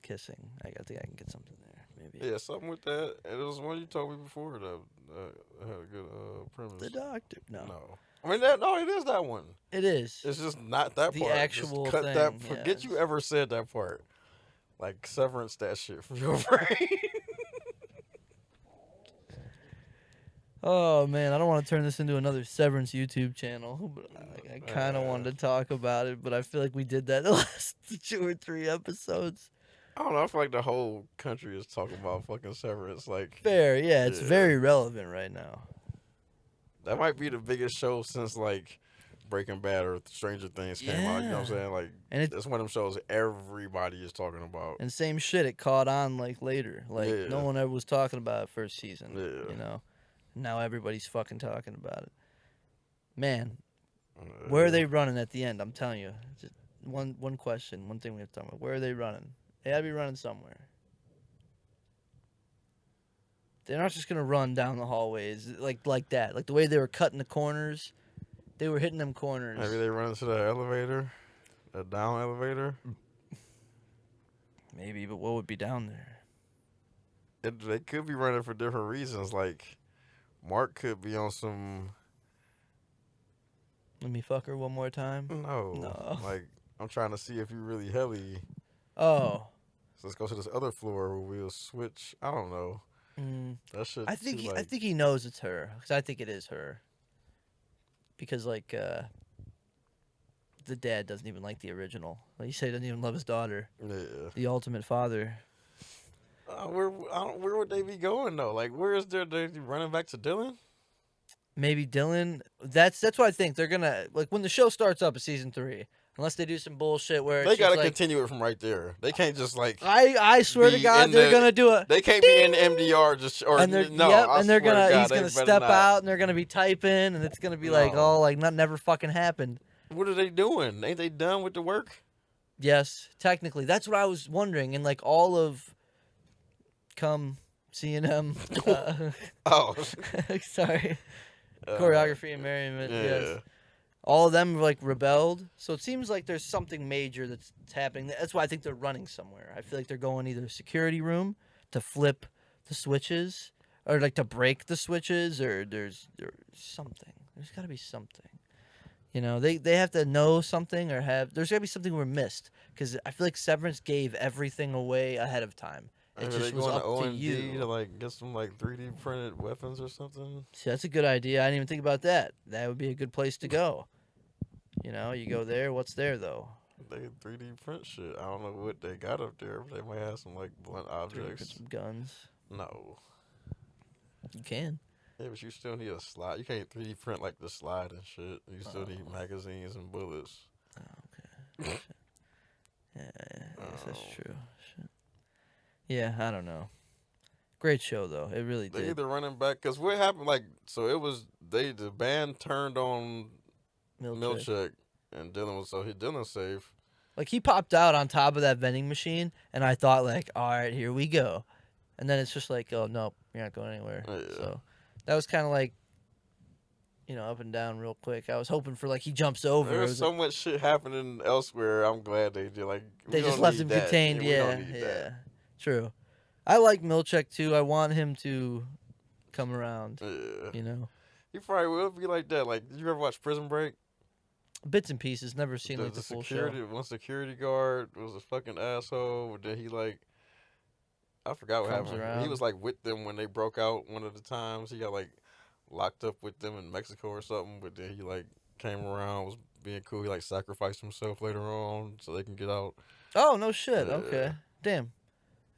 kissing? I think I can get something there. Maybe. Yeah, something with that. And it was one you told me before that had a good premise. The doctor. No. I mean, it is that one. It is. It's just not that The part. Just actual cut that. thing, Forget you yes. ever said that part. Like severance that shit from your brain. Oh man, I don't want to turn this into another Severance YouTube channel, but I kind of wanted to talk about it, but I feel like we did that the last 2 or 3 episodes. I don't know. I feel like the whole country is talking about fucking severance. Like Fair, yeah, it's Yeah. very relevant right now. that might be the biggest show since like Breaking Bad or Stranger Things came out. You know what I'm Yeah. saying? Like And it that's one of them shows everybody is talking about. and same shit, it caught on like later. Like no Yeah. one ever was talking about it first season. Yeah. You know, Now everybody's fucking talking about it. Man, where are they running at the end? I'm telling you. Just one question, one thing we have to talk about. Where are they running? They gotta be running somewhere. They're not just gonna run down the hallways like that. Like the way they were cutting the corners, they were hitting them corners. Maybe they run into the elevator, a down elevator. Maybe, but what would be down there? They could be running for different reasons. Like Mark could be on some. Let me fuck her one more time. No. Like I'm trying to see if you really heli. Oh. So let's go to this other floor where we'll switch. I don't know. That shit. I think he knows it's her, because I think it is her. Because like the dad doesn't even like the original. Like you say, he doesn't even love his daughter. Yeah. The ultimate father. Where would they be going though? Like where is they running back to Dylan? Maybe Dylan. That's what I think. They're gonna like when the show starts up in season 3. Unless they do some bullshit where it's they gotta just like, continue it from right there. They can't just like. I swear to God, they're gonna do a. They can't ding! be in the MDR just or and they're, no. Yep, I and they're swear gonna to God, he's gonna step out and they're gonna be typing and it's gonna be like all like not never fucking happened. What are they doing? Ain't they done with the work? Yes, technically, that's what I was wondering. And like all of, C&M. Oh, sorry, choreography and merriment. Yeah. Yes. All of them like rebelled, so it seems like there's something major that's happening. That's why I think they're running somewhere. I feel like they're going either security room to flip the switches, or like to break the switches, or there's something. There's got to be something. You know, they have to know something or have. There's got to be something we're missed because I feel like Severance gave everything away ahead of time. It just was up to you to like get some like 3D printed weapons or something. See, that's a good idea. I didn't even think about that. That would be a good place to go. You know, you go there. What's there though? They 3D print shit. I don't know what they got up there, but they might have some like blunt objects. Some guns. No. You can. Yeah, but you still need a slide. You can't 3D print like the slide and shit. You still need magazines and bullets. Oh, okay. Yeah, yes, that's true. Shit. Yeah, I don't know. Great show though. It really did. They either running back because what happened? Like, so it was the band turned on Milchek and Dylan was Dylan's safe. Like he popped out on top of that vending machine, and I thought like, all right, here we go, and then it's just like, oh nope, you're not going anywhere. Yeah. So that was kind of like, up and down real quick. I was hoping for like he jumps over. There's so much shit happening elsewhere. I'm glad they did. Like they just left him contained. Yeah. True. I like Milchek too. I want him to come around. Yeah. He probably will be like that. Like, did you ever watch Prison Break? Bits and pieces. Never seen like the full show. One security guard was a fucking asshole. But then he like, I forgot what happened. Around. He was like with them when they broke out one of the times. He got like locked up with them in Mexico or something. But then he like came around, was being cool. He like sacrificed himself later on so they can get out. Oh no shit. Okay. Damn.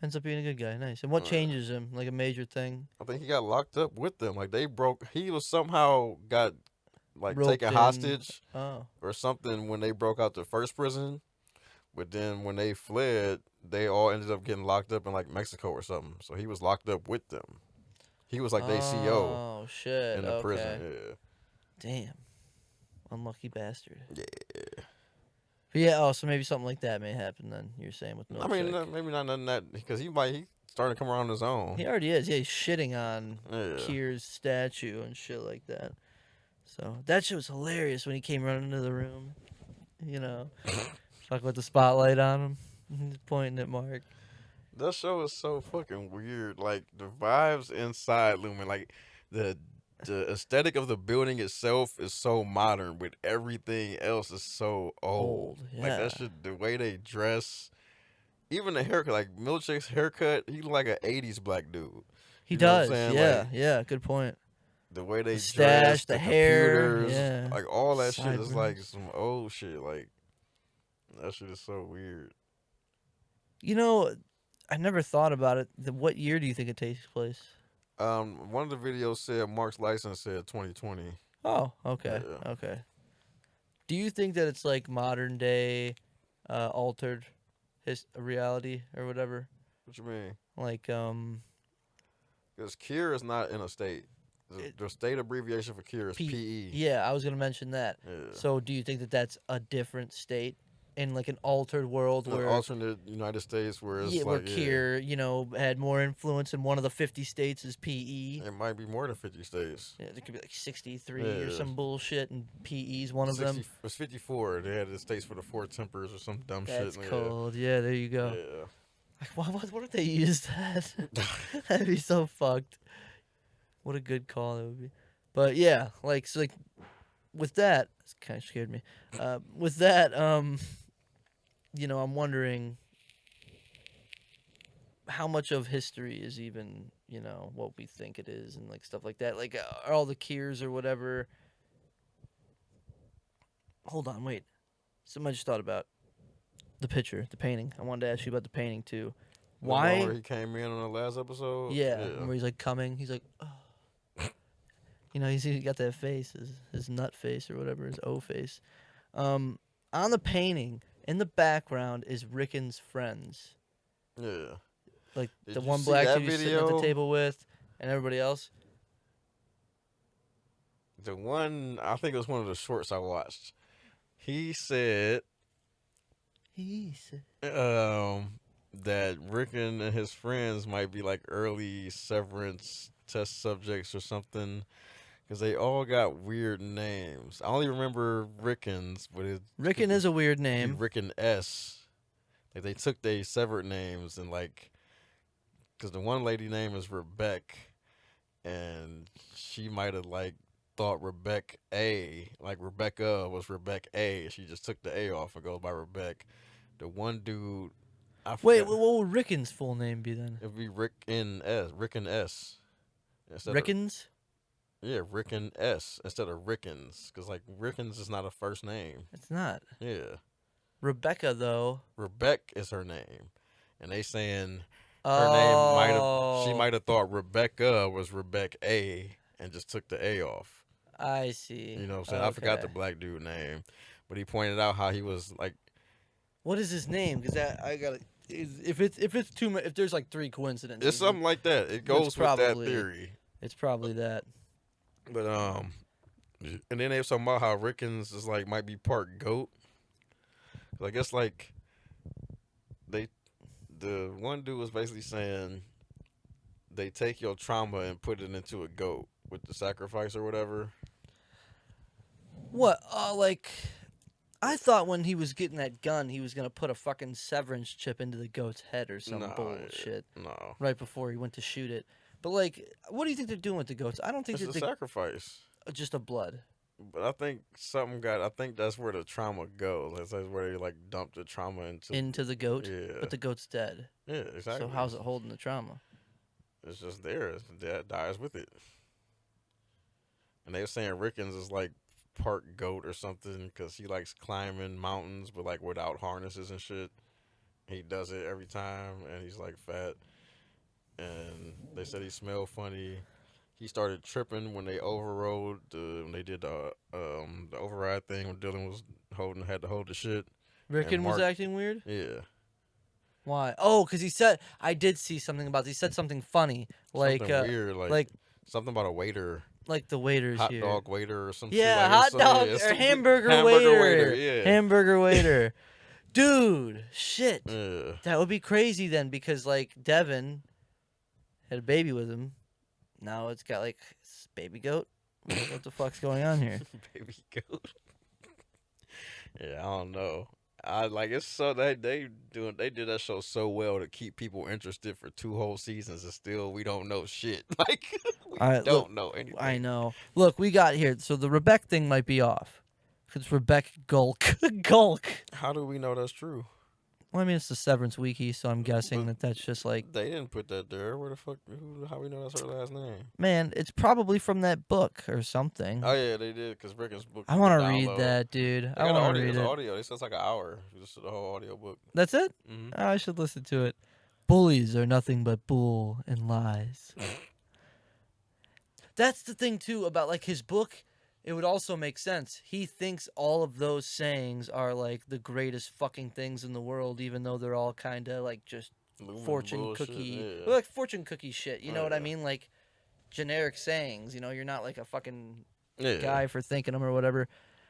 Ends up being a good guy. Nice. And what changes him? Like a major thing? I think he got locked up with them. Like he was somehow got like roped taken in. hostage or something when they broke out the first prison. But then when they fled, they all ended up getting locked up in like Mexico or something. So he was locked up with them. He was like their CO. Oh shit. In the prison. Yeah. Damn. Unlucky bastard. Yeah. But yeah, so maybe something like that may happen then, you're saying, with Milchek. I mean, maybe not nothing that, because he starting to come around on his own. He already is. Yeah, he's shitting on Kier's statue and shit like that. So that shit was hilarious when he came running into the room. Talking with the spotlight on him. He's pointing at Mark. That show is so fucking weird. Like, the vibes inside Lumen, like, the aesthetic of the building itself is so modern, but everything else is so old. Yeah. Like that shit, the way they dress, even the haircut. Like Milchek's haircut, he look like an '80s black dude. He does. Yeah. Good point. The way they stash, dress, the hair, computers, like all that shit is like some old shit. Like that shit is so weird. I never thought about it. What year do you think it takes place? One of the videos said Mark's license said 2020. Oh, okay. Yeah. Okay. Do you think that it's like modern day altered reality or whatever? What you mean? Like because Kier is not in a state. The state abbreviation for cure is PE. Yeah, I was gonna mention that. Yeah. So, do you think that that's a different state in like an altered world An where, alternate United States where it's yeah, where like, Kier, had more influence, and one of the 50 states is PE? it might be more than 50 states. Yeah, there could be like 63 or Yeah. some bullshit, and PE's one of them. It's 54. They had the states for the four tempers or some dumb That's shit. cold. Yeah, there you go. Yeah. Like, what if they used that? That'd be so fucked. What a good call that would be. But yeah, like with that, it kind of scared me. With that, I'm wondering how much of history is even, what we think it is and like stuff like that. Like, are all the Kiers or whatever. Hold on, wait. Something I just thought about the picture, the painting. I wanted to ask you about the painting too. Why? Where he came in on the last episode? Yeah, where he's like coming. He's like, oh. He's got that face, his nut face or whatever, his O face. On the painting, in the background is Rickon's friends. Yeah. Like Did the you one see black that dude he's sitting at the video? table with, and everybody else. The one, I think it was one of the shorts I watched. He said that Rickon and his friends might be like early Severance test subjects or something, because they all got weird names. I only remember Rickon's, but Rickon is a weird name. Rickon S. Like they took their severed names and like, because the one lady name is Rebecca, and she might have like thought Rebecca A, like Rebecca was Rebecca A. She just took the A off and goes by Rebecca. The one dude, I Wait, forgot. what would Rickon's full name be then? It'd be Rickon S. Instead Rickon's? Yeah, Rickon S instead of Rickons, because like Rickons is not a first name. It's not. Yeah, Rebecca though. Rebecca is her name, and they saying she Oh, might have thought Rebecca was Rebecca A and just took the A off. I see. You know what I'm saying? I forgot the Okay. black dude name, but he pointed out how he was like, What is his name? Because I gotta. If it's too much, if there's like three coincidences, it's something like that. It goes with that probably- theory. It's probably that. But and then they was talking about how Rickons is like might be part goat. I guess like the one dude was basically saying they take your trauma and put it into a goat with the sacrifice or whatever. What? Like, I thought when he was getting that gun, he was gonna put a fucking severance chip into the goat's head or some bullshit No, right before he went to shoot it. But like, what do you think they're doing with the goats? I don't think it's that a sacrifice. just a blood. But I think I think that's where the trauma goes. That's where they like dump the trauma Into the goat, Yeah. but the goat's dead. Yeah, exactly. So how's it holding the trauma? It's just there. That dies with it. And they were saying Rickons is like part goat or something because he likes climbing mountains, but like without harnesses and shit. He does it every time, and he's like fat. And they said he smelled funny. He started tripping when they overrode when they did the override thing when Dylan was had to hold the shit. Rickon was Mark- acting weird. Yeah, Why? Oh, because he said I did see something about. He said something funny, like something weird, like something about a waiter, like the waiters hot here. dog waiter or some shit. Yeah, Like, hot yeah, dog it's or some hamburger waiter. Yeah, Hamburger waiter. Dude, shit. yeah. That would be crazy then because like Devin had a baby with him. Now it's got like baby goat. What the fuck's going on here? Baby goat. Yeah, I don't know. I like it's so they did that show so well to keep people interested for 2 whole seasons, and still we don't know shit. Like we All right, don't know anything. I know. Look, we got here. So the Rebecca thing might be off. It's Rebecca Gulk. Gulk. How do we know that's true? Well, I mean, it's the Severance wiki, so I'm guessing that that's just like, They didn't put that there. Where the fuck? How we know that's her last name? man, it's probably from that book or something. Oh yeah, they did because Rickon's book. I want to read that, dude. They I got want to read it's it. audio. They said it's like an hour. Just the whole audio book. That's it? Mm-hmm. Oh, I should listen to it. Bullies are nothing but bull and lies. That's the thing, too, about, like, his book. It would also make sense. He thinks all of those sayings are, like, the greatest fucking things in the world, even though they're all kind of, like, just Lumen fortune bullshit, cookie. yeah. Well, like, fortune cookie shit. You know what I Yeah. mean? Like, generic sayings. You know, you're not like a fucking Yeah. guy for thinking them or whatever.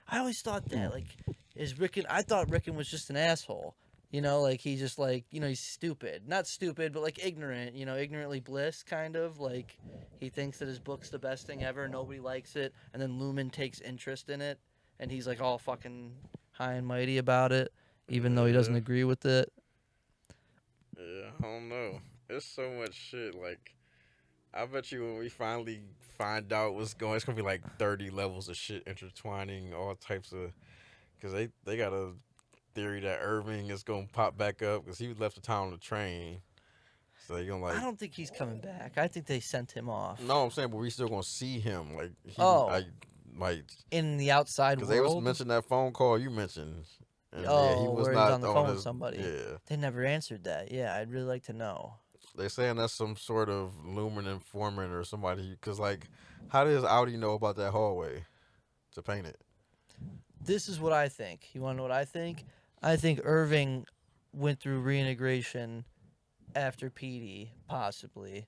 I always thought that, like, is Rickon? I thought Rickon was just an asshole. You know, like he's just like, you know, he's stupid. Not stupid, but like ignorant. You know, ignorantly bliss, kind of. Like he thinks that his book's the best thing ever. Nobody likes it, and then Lumen takes interest in it, and he's like all fucking high and mighty about it, even though he doesn't Yeah. agree with it. Yeah, I don't know. There's so much shit. Like, I bet you when we finally find out what's going, it's gonna be like 30 levels of shit intertwining, all types of. Because they got a theory that Irving is gonna pop back up because he left the town on the train. So they gonna I like. don't think he's coming back. I think they sent him off. No, I'm saying, but we still gonna see him. Like Oh, like, in the outside because they was world. mentioning that phone call you mentioned, and yeah, he Oh, was where he was on not the on phone with his. somebody. Yeah, They never answered that. Yeah, I'd really like to know. they saying that's some sort of Lumen informant or somebody. Because like, how does Audi know about that hallway to paint it? This is what I think. You want to know what I think? I think Irving went through reintegration after PD, possibly,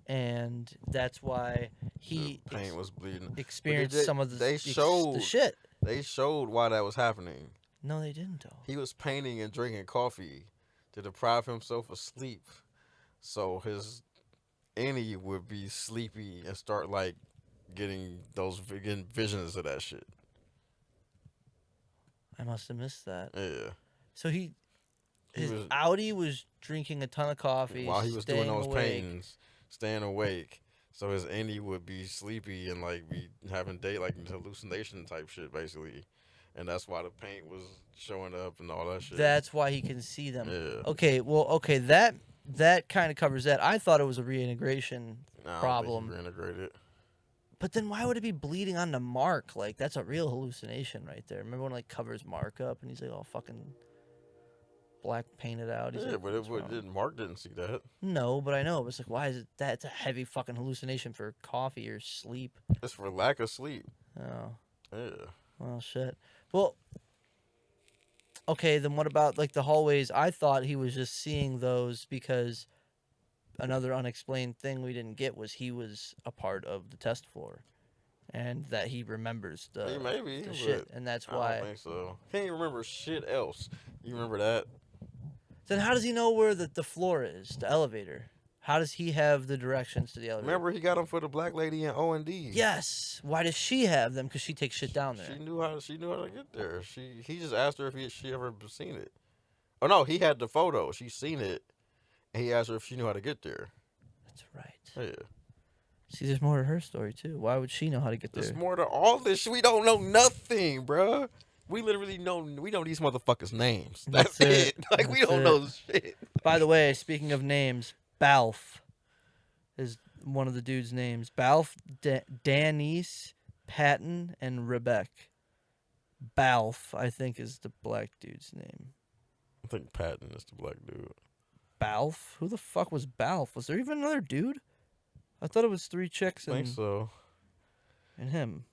and that's why The he paint was bleeding, but experienced some of they the showed shit. they showed why that was happening. No, they didn't though. He was painting and drinking coffee to deprive himself of sleep, so his any would be sleepy and start like getting visions of that shit. I must have missed that. Yeah, So he his was Audi was drinking a ton of coffee, while he was doing staying those awake. paintings, staying awake. So his any would be sleepy and like be having day like hallucination type shit basically, and that's why the paint was showing up and all that shit. That's why he can see them. Yeah, Okay, well, okay, that kind of covers that. I thought it was a reintegration I don't think he problem. reintegrated. But then why would it be bleeding onto Mark? Like that's a real hallucination right there. Remember when like covers Mark up and he's like all fucking black painted out. He's Yeah, like, but what's wrong? Mark didn't see that. No, but I know. It's like why is it that? It's a heavy fucking hallucination for coffee or sleep. It's for lack of sleep. Oh, Yeah. well, shit. Well, okay. Then what about like the hallways? I thought he was just seeing those because another unexplained thing we didn't get was he was a part of the test floor. And that he remembers Maybe, the but shit, and that's I don't why. think so. Can't even remember shit else. You remember that? Then how does he know where the floor is, the elevator? How does he have the directions to the elevator? Remember he got them for the black lady in O and D. Yes. Why does she have them? Because she takes shit down there. She knew how. She knew how to get there. He just asked her if she ever seen it. Oh no, he had the photo. She seen it, and he asked her if she knew how to get there. That's right. Yeah. See, there's more to her story too. Why would she know how to get there? There's more to all this shit. We don't know nothing, bruh. We literally know these motherfuckers' names. That's it. Like we That's don't it. know shit. By the way, speaking of names, Balf is one of the dudes' names. Balf, Danice, Patton, and Rebecca. Balf, I think, is the black dude's name. I think Patton is the black dude. Balf? Who the fuck was Balf? Was there even another dude? I thought it was 3 chicks I think so. and him.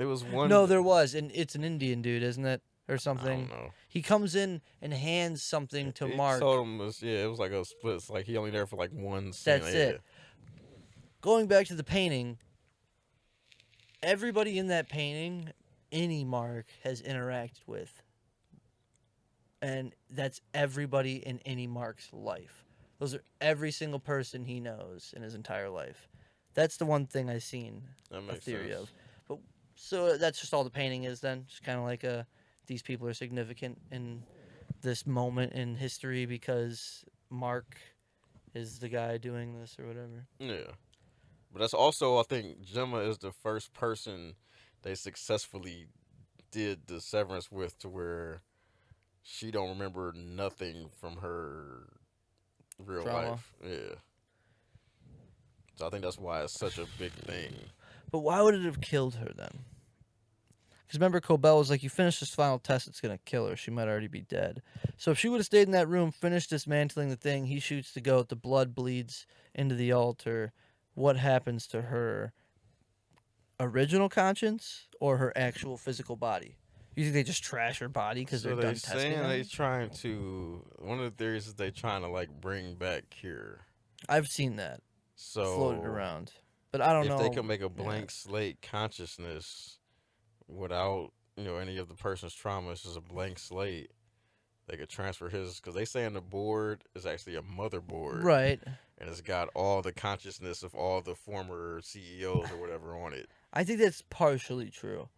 It was one. No, there was, and it's an Indian dude, isn't it, or something? I don't know. He comes in and hands something to He Mark. told him it was like a split. It's like he only there for like one scene. That's it. Going back to the painting, everybody in that painting, any Mark has interacted with, and that's everybody in any Mark's life. Those are every single person he knows in his entire life. That's the one thing I've seen That a makes theory sense. of. But so that's just all the painting is then. Just kind of like these people are significant in this moment in history because Mark is the guy doing this or whatever. Yeah, but that's also I think Gemma is the first person they successfully did the severance with to where she don't remember nothing from her real Trauma. life. Yeah. So I think that's why it's such a big thing. But why would it have killed her then? Because remember, Cobell was like, you finish this final test, it's going to kill her. She might already be dead. So if she would have stayed in that room, finished dismantling the thing, he shoots the goat, the blood bleeds into the altar. What happens to her original conscience or her actual physical body? You think they just trash her body because So they're done testing saying her? they trying to. One of the theories is they trying to like bring back Cure. I've seen that So floated around. But I don't If they know. can make a Yeah. blank slate consciousness without any of the person's trauma, it's just a blank slate. They could transfer his because they saying the board is actually a motherboard Right. and it's got all the consciousness of all the former CEOs or whatever on it. I think that's partially true.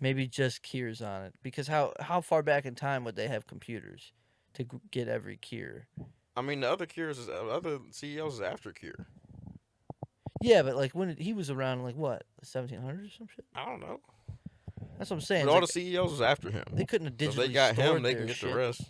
Maybe just Kier's on it because how far back in time would they have computers to get every Kier? I mean, the other Kiers is other CEOs is after Kier. Yeah, but like when he was around, like what, the 1700s or some shit. I don't know, That's what I'm saying. but It's all like the CEOs was after him. they couldn't have So if they digitally got him, stored they their can get the shit, rest.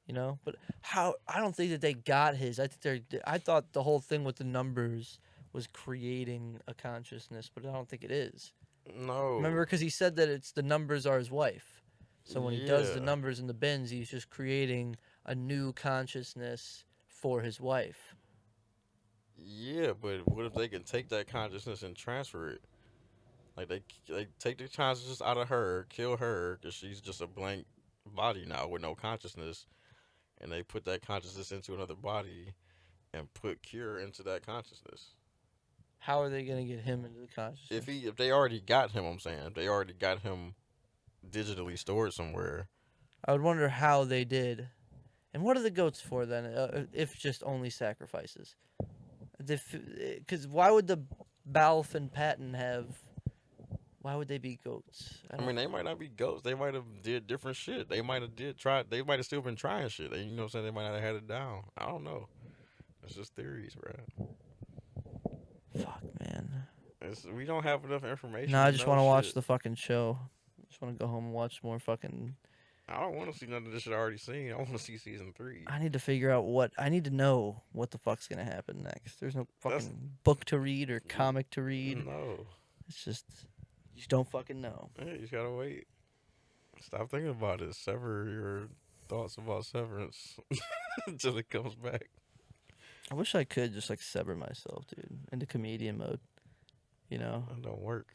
you know. But how? I don't think that they got his. I think they're. I thought the whole thing with the numbers was creating a consciousness, but I don't think it is. No, Remember, because he said that it's the numbers are his wife. So when he does the yeah, numbers in the bins, he's just creating a new consciousness for his wife. yeah. But what if they can take that consciousness and transfer it? Like they take the consciousness out of her, kill her, because she's just a blank body now with no consciousness, and they put that consciousness into another body and put Cure into that consciousness. How are they gonna get him into the consciousness? If they already got him, I'm saying if they already got him digitally stored somewhere. I would wonder how they did. And what are the goats for then? If just only sacrifices? Because why would the Balf and Patton have? Why would they be goats? I mean, they might not be ghosts. They might have did different shit. They might have did try. They might have still been trying shit. They, you know what I'm saying? They might not have had it down. I don't know. It's just theories, bro. Fuck, man. We don't have enough information. No, I to just know want to watch shit. the fucking show. I just want to go home and watch more fucking. I don't want to see none of this shit I already seen. I want to see season 3. I need to figure out what I need to know what the fuck's gonna happen next. There's no That's fucking book to read or comic to read. no. It's just you just don't fucking know. Yeah, you just gotta wait. Stop thinking about it. Sever your thoughts about Severance until it comes back. I wish I could just like sever myself, dude, into comedian mode. You know? That don't work.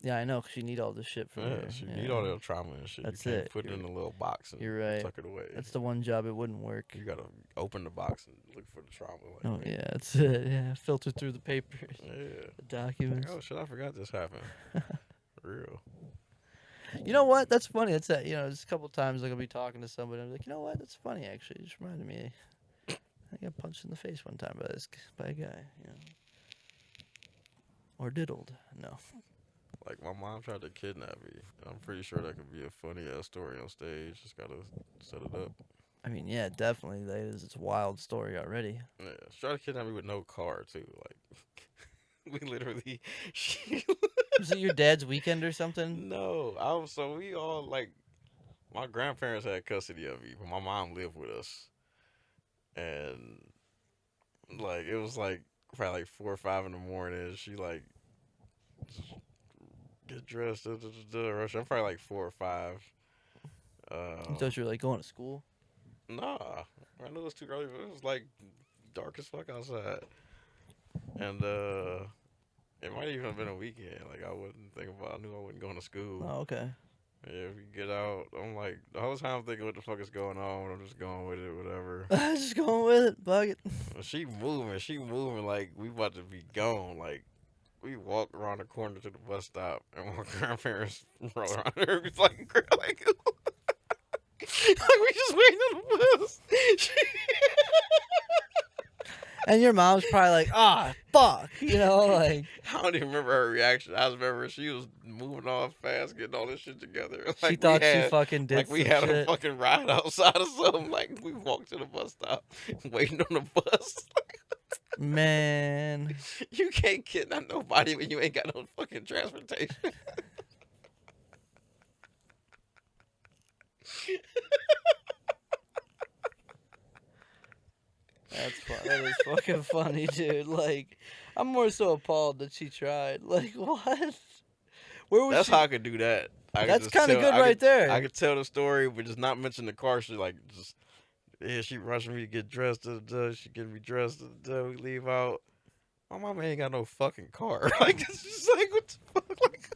Yeah, I know, 'cause you need all this shit from here. You Yeah. need all that trauma and shit. That's You can't it. put it in a little box and You're right. tuck it away. That's the one job it wouldn't work. You gotta open the box and look for the trauma. Like, Oh yeah, that's it. Yeah, filter through the papers, yeah. the documents. Like, oh shit, I forgot this happened. Real. You know what? That's funny. That's that. You know, there's a couple times like I'll be talking to somebody. I'm like, you know what? That's funny. Actually, it just reminded me. I got punched in the face one time by a guy. You know, or diddled. No. Like my mom tried to kidnap me. I'm pretty sure that could be a funny ass story on stage. Just gotta set it up. I mean, yeah, definitely. That is, it's a wild story already. Yeah, she tried to kidnap me with no car too. Like we literally. She, Was it your dad's weekend or something? no, so we all like. My grandparents had custody of me, but my mom lived with us, and like it was like probably like 4 or 5 in the morning. She like get dressed, rush. I'm probably like 4 or 5. You thought you were like going to school? Nah, I knew it was too early. But it was like dark as fuck outside, and it might even have been a weekend. Like I wouldn't think about. I knew I wasn't going to school. Oh, okay. Yeah, if we get out, I'm like the whole time I'm thinking what the fuck is going on. I'm just going with it, whatever. Just going with it. Bug it. She moving like we about to be gone. Like we walked around the corner to the bus stop, and my grandparents rolled around her. It was like, like we just waiting on the bus. And your mom's probably like, ah, fuck, you know, like. I don't even remember her reaction. I just remember she was moving all fast, getting all this shit together. Like She thought we had, she fucking did like we some had a shit. fucking ride outside or something. Like we walked to the bus stop, waiting on the bus. Man. You can't kidnap nobody when you ain't got no fucking transportation. That is fucking funny, dude. Like, I'm more so appalled that she tried. Like, what? Where was That's she? how I could do that. That's kind of good right there. I could tell the story, but just not mention the car. She like just she rushing me to get dressed. She getting me dressed. We leave out. My mama ain't got no fucking car. Like it's just like what the fuck? Like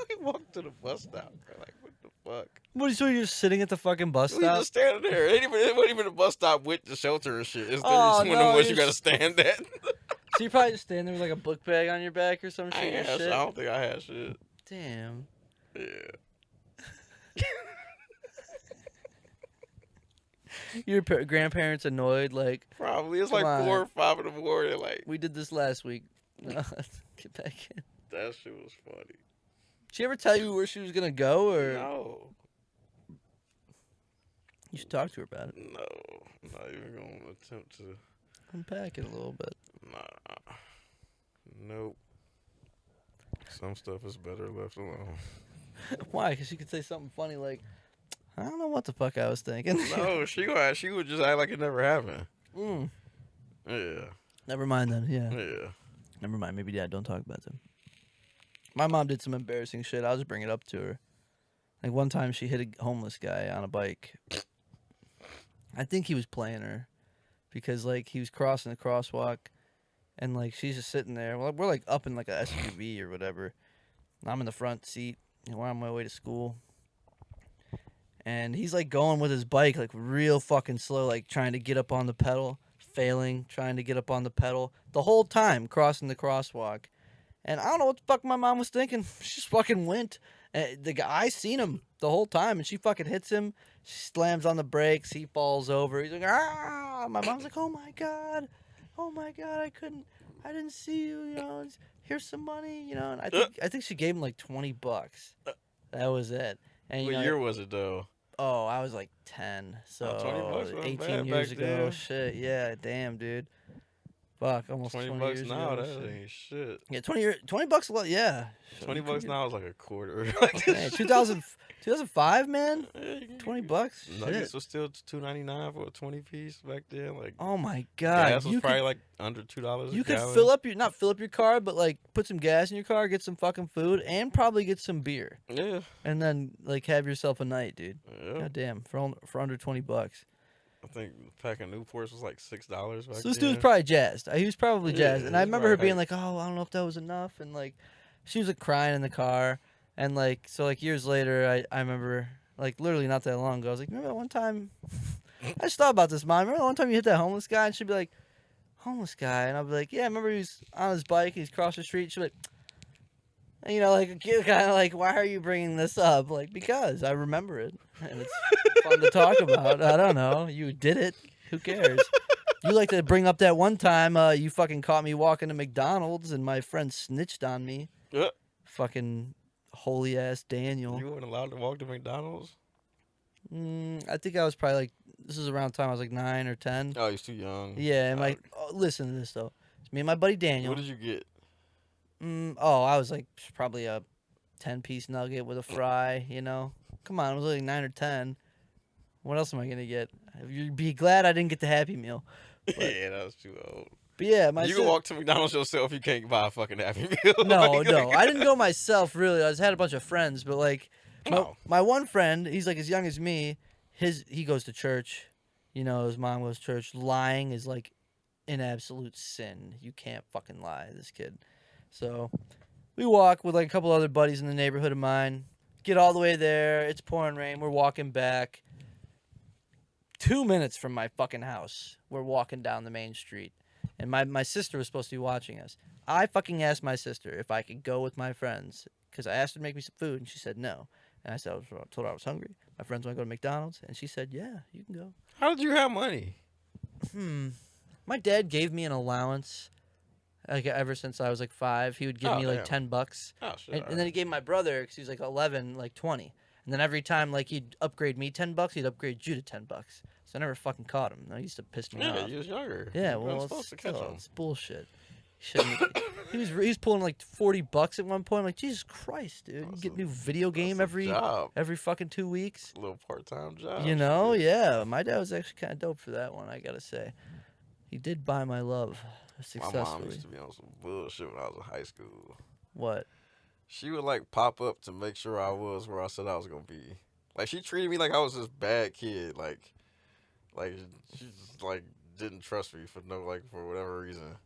we walked to the bus stop. Like what the fuck? So you're just sitting at the fucking bus We stop? just standing there. It wasn't even a bus stop with the shelter and shit. It's Oh, one of them no, ones you you're gotta stand at. So So you probably just stand there with like a book bag on your back or some I shit. ain't had shit. I don't think I had shit. Damn. Yeah. Your grandparents annoyed, like, Probably. It's come like 4 on, or 5 in the morning. Like, we did this last week. No, let's get back in. that shit was funny. Did she ever tell you where she was gonna go, or No. you should talk to her about it? No. I'm not even going to attempt to. Unpack it a little bit. Nah. Nope. Some stuff is better left alone. Why? Because she could say something funny like, I don't know what the fuck I was thinking. No, she would just act like it never happened. Mm. Yeah. Never mind then, yeah. Yeah. Never mind. Maybe Dad, don't talk about them. My mom did some embarrassing shit. I'll just bring it up to her. Like one time she hit a homeless guy on a bike. I think he was playing her because like he was crossing the crosswalk and like she's just sitting there. Well, we're like up in like a SUV or whatever. I'm in the front seat and we're on my way to school. And he's like going with his bike like real fucking slow, like trying to get up on the pedal, failing, trying to get up on the pedal the whole time crossing the crosswalk. And I don't know what the fuck my mom was thinking. She just fucking went. And the guy, I seen him the whole time, and she fucking hits him. She slams on the brakes. He falls over. He's like, ah! My mom's like, oh my god, I didn't see you. You know, here's some money. You know, and I think she gave him like $20. That was it. And What year was it though? Oh, I was like 10, so $20 wasn't 18 bad years back ago. then. Shit, yeah, damn, dude. Fuck, almost 20 $20 years now, ago. that ain't shit. Yeah, $20 a lot. Yeah, $20 now is like a quarter. Hey, 2005, man. Yeah, $20. Nuggets Shit. was still $2.99 for a 20 piece back then. Like, Oh my god. gas was probably like under $2 You a could gallon. not fill up your car, but like put some gas in your car, get some fucking food, and probably get some beer, Yeah. and then like have yourself a night, dude. Yeah. God damn, for under $20. I think a pack of Newports was like $6 back So this then. dude was probably jazzed. He was probably jazzed, Yeah, and I he's remember her probably being like, "Oh, I don't know if that was enough," and like, she was like crying in the car, and like, so like years later, I remember like literally not that long ago, I was like, "Remember that one time?" I just thought about this, Mom. Remember that one time you hit that homeless guy, and she'd be like, "Homeless guy," and I'd be like, "Yeah, I remember he was on his bike, he's crossed the street." She'd be like, you know, like kind of like, "Why are you bringing this up?" Like, because I remember it, and it's fun to talk about. I don't know, you did it. Who cares? You like to bring up that one time you fucking caught me walking to McDonald's and my friend snitched on me. Yeah. Fucking holy ass Daniel. You weren't allowed to walk to McDonald's? I think I was probably like, this is around the time I was like 9 or 10. Oh, he's too young. Yeah, and my listen to this though. It's me and my buddy Daniel. What did you get? I was like probably a 10-piece nugget with a fry. You know, come on, I was like 9 or 10. What else am I gonna get? You'd be glad I didn't get the Happy Meal. But, Yeah, that was too old. But yeah, You can walk to McDonald's yourself. You can't buy a fucking Happy Meal. No, I didn't go myself. Really, I just had a bunch of friends. But like, my one friend, he's like as young as me. He goes to church. You know, his mom goes to church. Lying is like an absolute sin. You can't fucking lie, this kid. So we walk with like a couple other buddies in the neighborhood of mine. Get all the way there. It's pouring rain. We're walking back. 2 minutes from my fucking house, we're walking down the main street. And my sister was supposed to be watching us. I fucking asked my sister if I could go with my friends because I asked her to make me some food, and she said no. And I told her I was hungry. My friends want to go to McDonald's, and she said, yeah, you can go. How did you have money? My dad gave me an allowance. Like ever since I was like 5, he would give me like $10. Oh, shit. And then he gave my brother, because he was like 11, like 20. And then every time like he'd upgrade me $10, he'd upgrade you to $10. So I never fucking caught him. That used to piss me off. Yeah, you was younger. Yeah, You well, weren't supposed to catch him. it's bullshit. He was pulling like $40 at one point. I'm like, Jesus Christ, dude! You get a new video game every fucking 2 weeks. A little part-time job. You know, yeah. My dad was actually kind of dope for that one. I gotta say, he did buy my love successfully. My mom used to be on some bullshit when I was in high school. What? She would like pop up to make sure I was where I said I was gonna be. Like she treated me like I was this bad kid. Like she just like didn't trust me for whatever reason.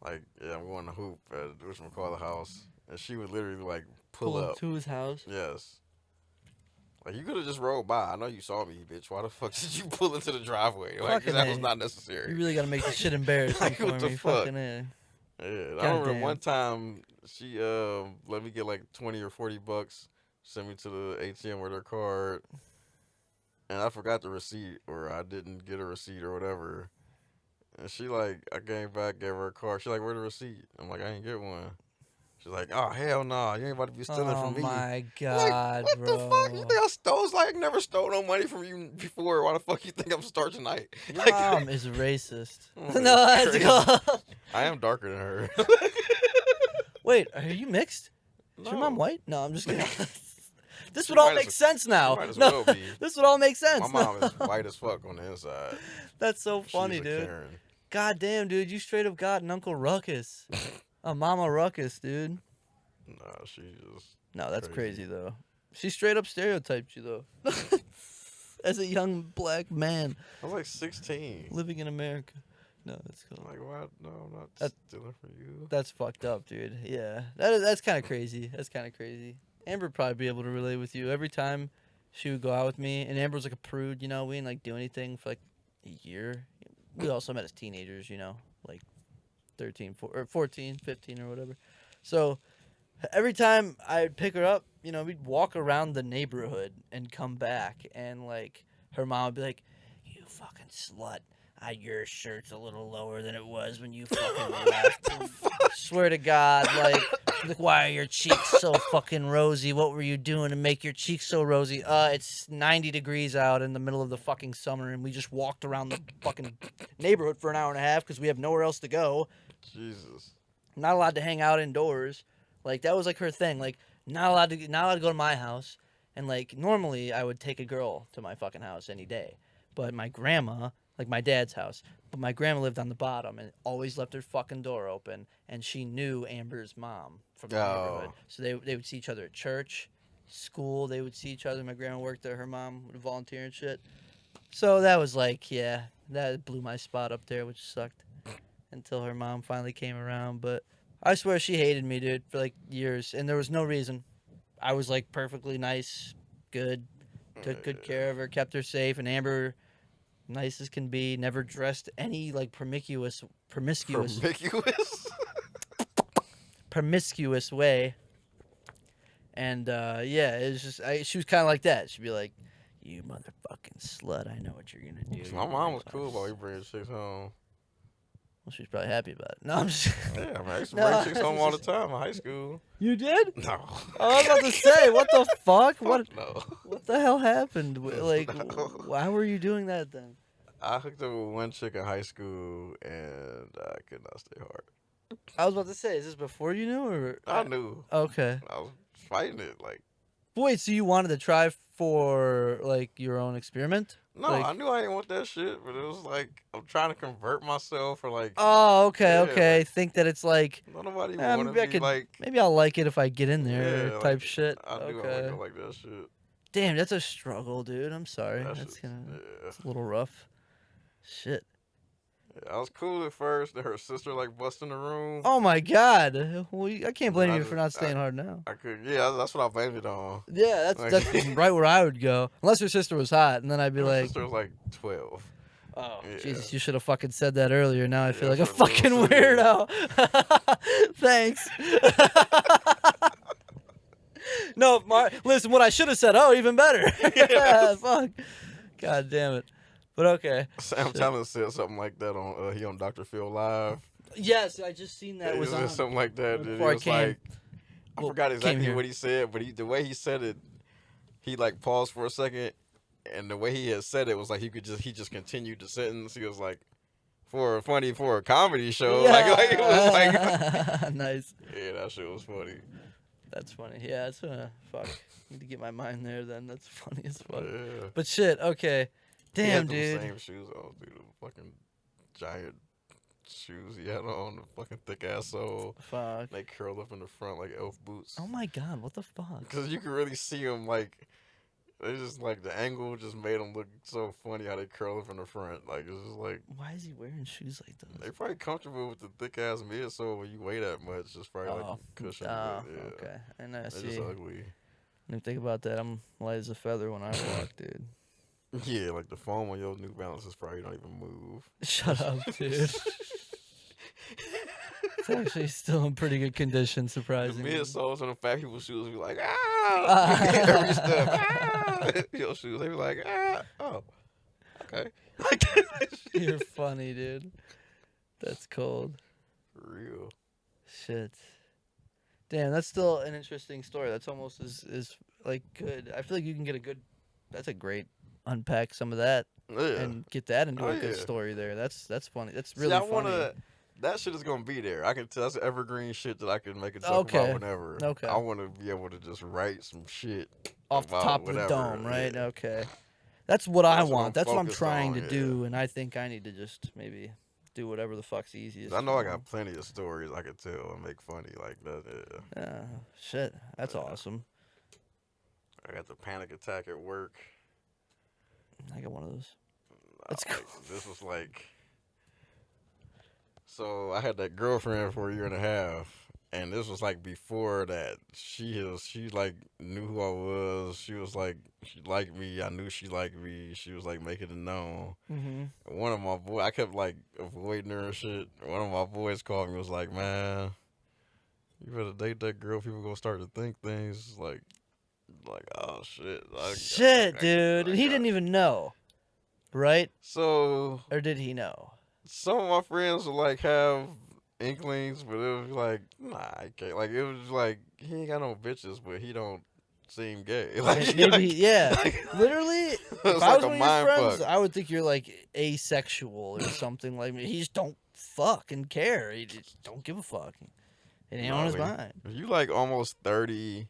Like, yeah, I'm going to hoop at whatchamacallit house. And she would literally, like, pull up. to his house? Yes. Like, you could have just rolled by. I know you saw me, bitch. Why the fuck did you pull into the driveway? Like, that was not necessary. You really got to make this shit embarrassing Like, for what the me. fuck? Fucking Yeah, I God remember one damn. time she let me get like 20 or $40, sent me to the ATM with her card, and I forgot the receipt or I didn't get a receipt or whatever. And she like, I came back, gave her a card. She like, where the receipt? I'm like, I ain't get one. She's like, oh hell no, you ain't about to be stealing Oh from me. my I'm like, god, what the fuck? You bro. think I stole? It's like, I never stole no money from you before. Why the fuck you think I'm starting tonight? Your Like, mom is racist. oh, No, that's let's crazy. go. I am darker than her. Wait, are you mixed? Is your mom No, white? No, I'm just kidding. This she would all might as make sense she now. might as No, well be. this would all make My sense. No. mom is white as fuck on the inside. That's so She's funny, a dude. Karen. God damn, dude, you straight up got an Uncle Ruckus. A Mama Ruckus, dude. Nah, she just No, that's crazy. crazy though. She straight up stereotyped you though. As a young black man I was like 16. living in America. No, that's I'm cool. like, what? No, I'm not That- stealing from you. That's fucked up, dude. Yeah, that's kind of crazy. That's kind of crazy. Amber would probably be able to relate with you. Every time she would go out with me, and Amber was like a prude, you know. We didn't like do anything for like a year. We also met as teenagers, you know, like 13, or 14, 15 or whatever. So every time I'd pick her up, you know, we'd walk around the neighborhood and come back, and like her mom would be like, "You fucking slut. Your shirt's a little lower than it was when you fucking left." Swear to God, like, why are your cheeks so fucking rosy? What were you doing to make your cheeks so rosy? It's 90 degrees out in the middle of the fucking summer, and we just walked around the fucking neighborhood for an hour and a half because we have nowhere else to go. Jesus. Not allowed to hang out indoors. Like, that was like her thing. Like, not allowed to go to my house. And like, normally I would take a girl to my fucking house any day, but my grandma, like my dad's house, but my grandma lived on the bottom and always left her fucking door open, and she knew Amber's mom from the neighborhood, Oh, so they would see each other at church, school. They would see each other. My grandma worked there. Her mom would volunteer and shit. So that was like, yeah, that blew my spot up there, which sucked until her mom finally came around. But I swear she hated me, dude, for like years, and there was no reason. I was like perfectly nice, good, took good care of her, kept her safe, and Amber, nice as can be, never dressed any like promiscuous promiscuous. way. And yeah, it was just she was kind of like that. She'd be like, "You motherfucking slut! I know what you're gonna do." My mom was cool about me bringing chicks home. Well, she was probably happy about it. No, I'm just. Yeah, man, I used to No, bring chicks home all the time in high school. You did? No. Oh, I was about to say, what the fuck? What? Fuck no. What the hell happened? Like, No. why were you doing that then? I hooked up with one chick in high school and I could not stay hard. I was about to say, is this before you knew or? I knew. Okay. I was fighting it. Like, Wait, so you wanted to try for like your own experiment? no, Like- I knew I didn't want that shit, but it was like, I'm trying to convert myself or like, Oh, okay, Yeah, okay. like- Think that it's like nobody Eh, want maybe I to be could- like, maybe I'll like it if I get in there yeah, type like, shit. I knew I Okay. wasn't gonna like that shit. Damn, that's a struggle, dude. I'm sorry. That That's shit's- gonna yeah. it's a little rough. Shit. Yeah, I was cool at first. Then her sister like bust in the room. Oh my god. Well, I can't blame I you just- for not staying hard now. I could, yeah, that's what I blamed it on. Yeah, Like- that's right where I would go. Unless her sister was hot, and then I'd be Her like, sister was like 12. "Oh, Yeah. Jesus, you should have fucking said that earlier." Now I feel Yeah, like a that's what I fucking was saying. weirdo. Thanks. No, listen, what I should have said. Oh, even better. Yes. Fuck. God damn it. But okay. Sam Talent said something like that on he on Dr. Phil Live. Yes, I just seen that It was was on. something like that. And he Before I was came. like, I Well, forgot came exactly here. what he said, but the way he said it, he like paused for a second, and the way he had said it was like he just continued the sentence. He was like, for a comedy show, like it was like, Nice. yeah, that shit was funny. That's funny. Yeah, it's fuck. Need to get my mind there then. That's funny as fuck. Yeah. But shit, okay. He Damn, had dude. the same shoes on, dude. The fucking giant shoes he had on, the fucking thick ass sole. Fuck. They curl up in the front like elf boots. Oh my god, what the fuck? Because you can really see them, like, they just, like, the angle just made them look so funny how they curl up in the front. Like, it's just like, Why is he wearing shoes like those? they probably comfortable with the thick ass midsole when you weigh that much. It's probably like a cushion. Oh, but, yeah. okay. And I They're see. just ugly. When you think about that, I'm light as a feather when I walk, dude. Yeah, like the foam on your New Balances probably don't even move. Shut up, dude. It's actually still in pretty good condition, The surprisingly. midsoles on the fat people's shoes be like, ah, every step, ah, your shoes, they be like, ah, oh, okay. You're funny, dude. That's cold. For real. Shit. Damn, that's still an interesting story. That's almost as like good. I feel like you can get a good. That's a great unpack some of that Yeah. and get that into Oh, a good yeah. story there. That's funny. That's See, really I funny. that shit is gonna be there. I can tell that's evergreen shit that I can make a joke about Okay. whenever. Okay. I want to be able to just write some shit Off the about top of the whatever. dome, right? Yeah. Okay. That's what I That's what I'm want. That's what I'm focused trying on. to Yeah. do, and I think I need to just maybe do whatever the fuck's 'Cause easiest. I know for I me. got plenty of stories I could tell and make funny like that. Yeah. Shit. That's Yeah. awesome. I got the panic attack at work. I got one of those. That's Like, this was like, so I had that girlfriend for a year and a half, and this was like before that. She like knew who I was. She was like she liked me. I knew she liked me. She was like making it known. Mm-hmm. One of my boys, I kept like avoiding her and shit. One of my boys called me and was like, "Man, you better date that girl. People gonna start to think things like oh shit, Shit, dude. And he got didn't it." even know, right? So Or did he know? some of my friends would like have inklings, but it was like, nah, I can't. Like it was like he ain't got no bitches, but he don't seem gay. Like Maybe, yeah. like, Literally, it if was I like was a one of your mind friends, fuck. I would think you're like asexual or something. Like he just don't fucking care. He just don't give a fuck. It ain't on his Like, mind. if you like almost 30,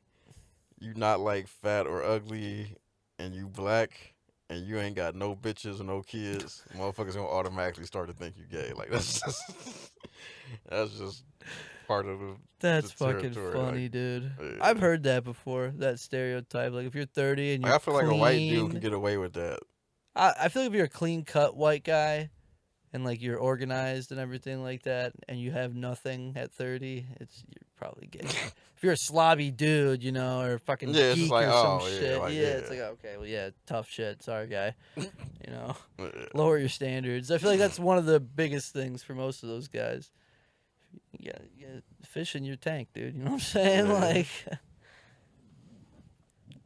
you not like fat or ugly, and you black. And you ain't got no bitches or no kids, motherfuckers gonna automatically start to think you gay. Like that's just part of the That's fucking territory. funny, dude. Yeah. I've heard that before. That stereotype. Like if you're 30 and Like, you're I feel like a white dude can clean, get away with that. I feel like if you're a clean cut white guy and like you're organized and everything like that, and you have nothing at 30, you're probably gay. If you're a slobby dude, you know, or a fucking Yeah, it's just geek like, or some oh, yeah, shit, like, it's yeah. like okay, well, yeah, tough shit. Sorry, guy. You know, Yeah. lower your standards. I feel like that's one of the biggest things for most of those guys. You got fish in your tank, dude. You know what I'm saying? Yeah. Like,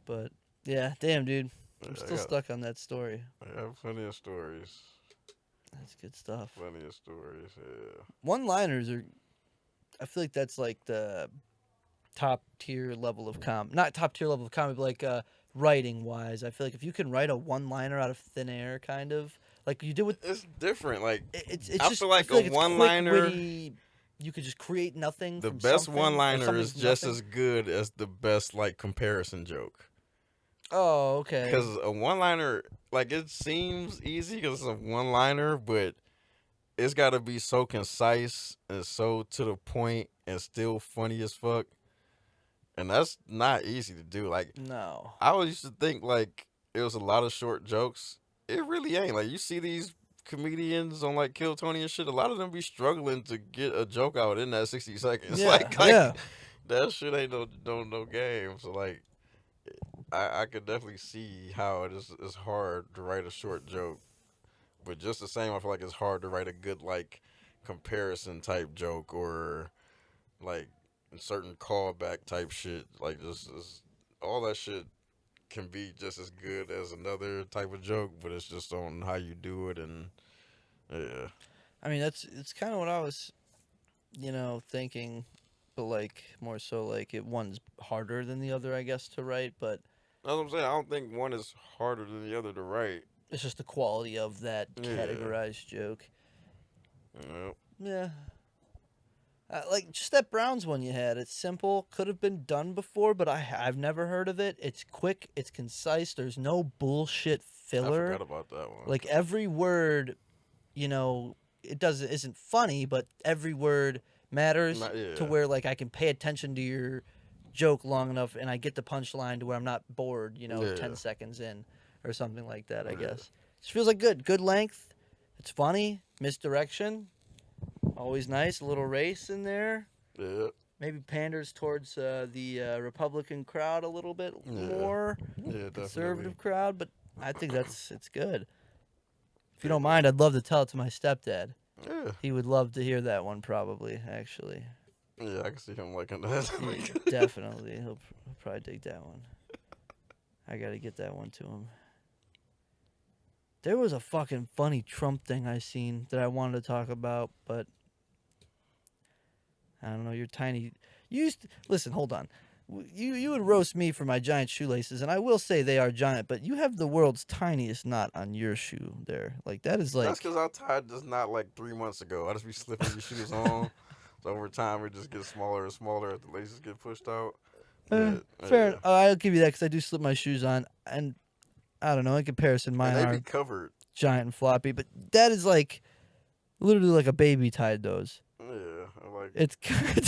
but yeah, damn, dude. I'm I still got, stuck on that story. I got plenty of stories. That's good stuff. Plenty of stories, yeah. One-liners are. I feel like that's like the top tier level of not top tier level of comedy, but like writing wise. I feel like if you can write a one-liner out of thin air, kind of like you did with It's different. Like, it's I just feel like it's a quick, one-liner, witty. You could just create nothing the from best something. Or one-liner something is from just nothing. as good as the best, like, comparison joke. Oh, okay. Because a one-liner, like, it seems easy because it's a one-liner, but it's got to be so concise and so to the point and still funny as fuck. And that's not easy to do. Like, No. I always used to think, like, it was a lot of short jokes. It really ain't. Like, you see these comedians on, like, Kill Tony and shit, a lot of them be struggling to get a joke out in that 60 seconds. Yeah. Like Yeah. that shit ain't no game. So, like, I could definitely see how it's hard to write a short joke. But just the same, I feel like it's hard to write a good, like, comparison type joke or, like, certain callback type shit. Like, just all that shit can be just as good as another type of joke, but it's just on how you do it. And yeah, I mean, it's kind of what I was, thinking, but like more so like one's harder than the other, I guess, to write, but that's what I'm saying. I don't think one is harder than the other to write. it's just the quality of that Yeah. categorized joke. Yep. Yeah. Like just that Browns one you had. It's simple. Could have been done before, but I've never heard of it. It's quick. It's concise. There's no bullshit I filler. forgot about that one. Like every word, isn't funny, but every word matters Yeah. to where like I can pay attention to your joke long enough, and I get the punchline to where I'm not bored. Yeah. 10 seconds in or something like that. I Yeah. guess. Just feels like good length. It's funny. Misdirection. Always nice. A little race in there. Yeah. Maybe panders towards the Republican crowd a little bit Yeah. more. Yeah, Conservative definitely. crowd, but I think it's good. If you don't mind, I'd love to tell it to my stepdad. Yeah. He would love to hear that one, probably. Actually, Yeah, I can see him liking that. yeah, definitely. He'll probably dig that one. I gotta get that one to him. There was a fucking funny Trump thing I seen that I wanted to talk about, but I don't know. You're tiny. You used to, listen. Hold on. You would roast me for my giant shoelaces, and I will say they are giant. But you have the world's tiniest knot on your shoe. There, like that is That's like. because I tied this knot like 3 months ago. I just be slipping your shoes on. So over time, it just gets smaller and smaller as the laces get pushed out. But Fair. yeah. I'll give you that because I do slip my shoes on, and I don't know. In comparison, And mine they be are covered. giant and floppy. But that is like literally like a baby tied those. Yeah. Like, It's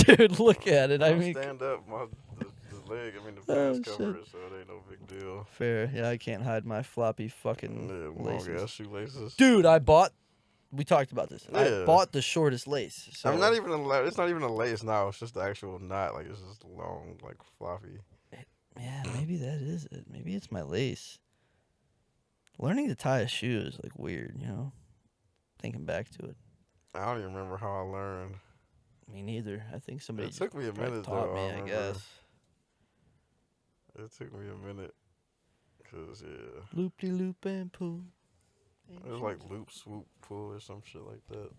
dude. Look at it. I I mean, stand up. The leg, I mean, the oh pants cover shit. it, so it ain't no big deal. Fair. Yeah, I can't hide my floppy fucking Yeah, long laces. ass shoelaces. Dude, we talked about this. I Yeah. bought the shortest lace. So I'm not even it's not even a lace now. It's just the actual knot. Like, it's just long, like floppy. yeah, maybe that is it. Maybe it's my lace. Learning to tie a shoe is like weird, you know? Thinking back to it. I don't even remember how I learned. Me neither. I think somebody It took me a probably minute taught though. me, I I remember. guess. It took me a minute. Cause yeah, Loop de loop and pull. it was like loop, swoop, pull, or some shit like that.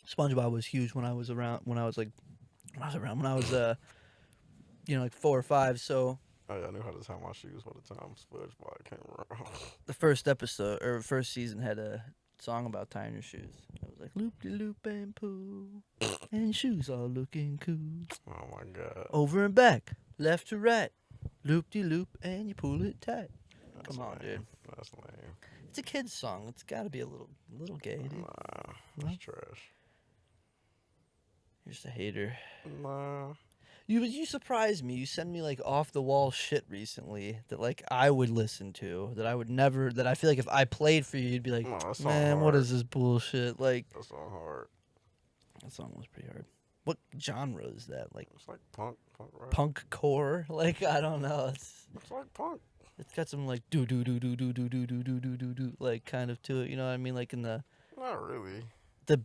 SpongeBob was huge when I was around. When I was like 4 or 5. So Oh yeah, I knew how to tie my shoes by the time SpongeBob came around. the first episode or first season had a song about tying your shoes. It was like loop de loop and pull, and shoes are looking cool. Oh my god. Over and back, left to right, loop de loop, and you pull it tight. That's Come on, lame. dude. That's lame. It's a kid's song. It's got to be a little gay, dude. Nah, that's trash. You're just a hater. Nah. You surprise me. You send me like off the wall shit recently that like I would listen to, that I would never, that I feel like if I played for you, you'd be like, No, that song man, what hard. is this bullshit? Like That song hard. that song was pretty hard. What genre is that? Like It's like punk rock. punk core? Like I don't know. It's like punk. It's got some like do do do do do do do do do do do do like kind of to it. You know what I mean? Like in the Not really.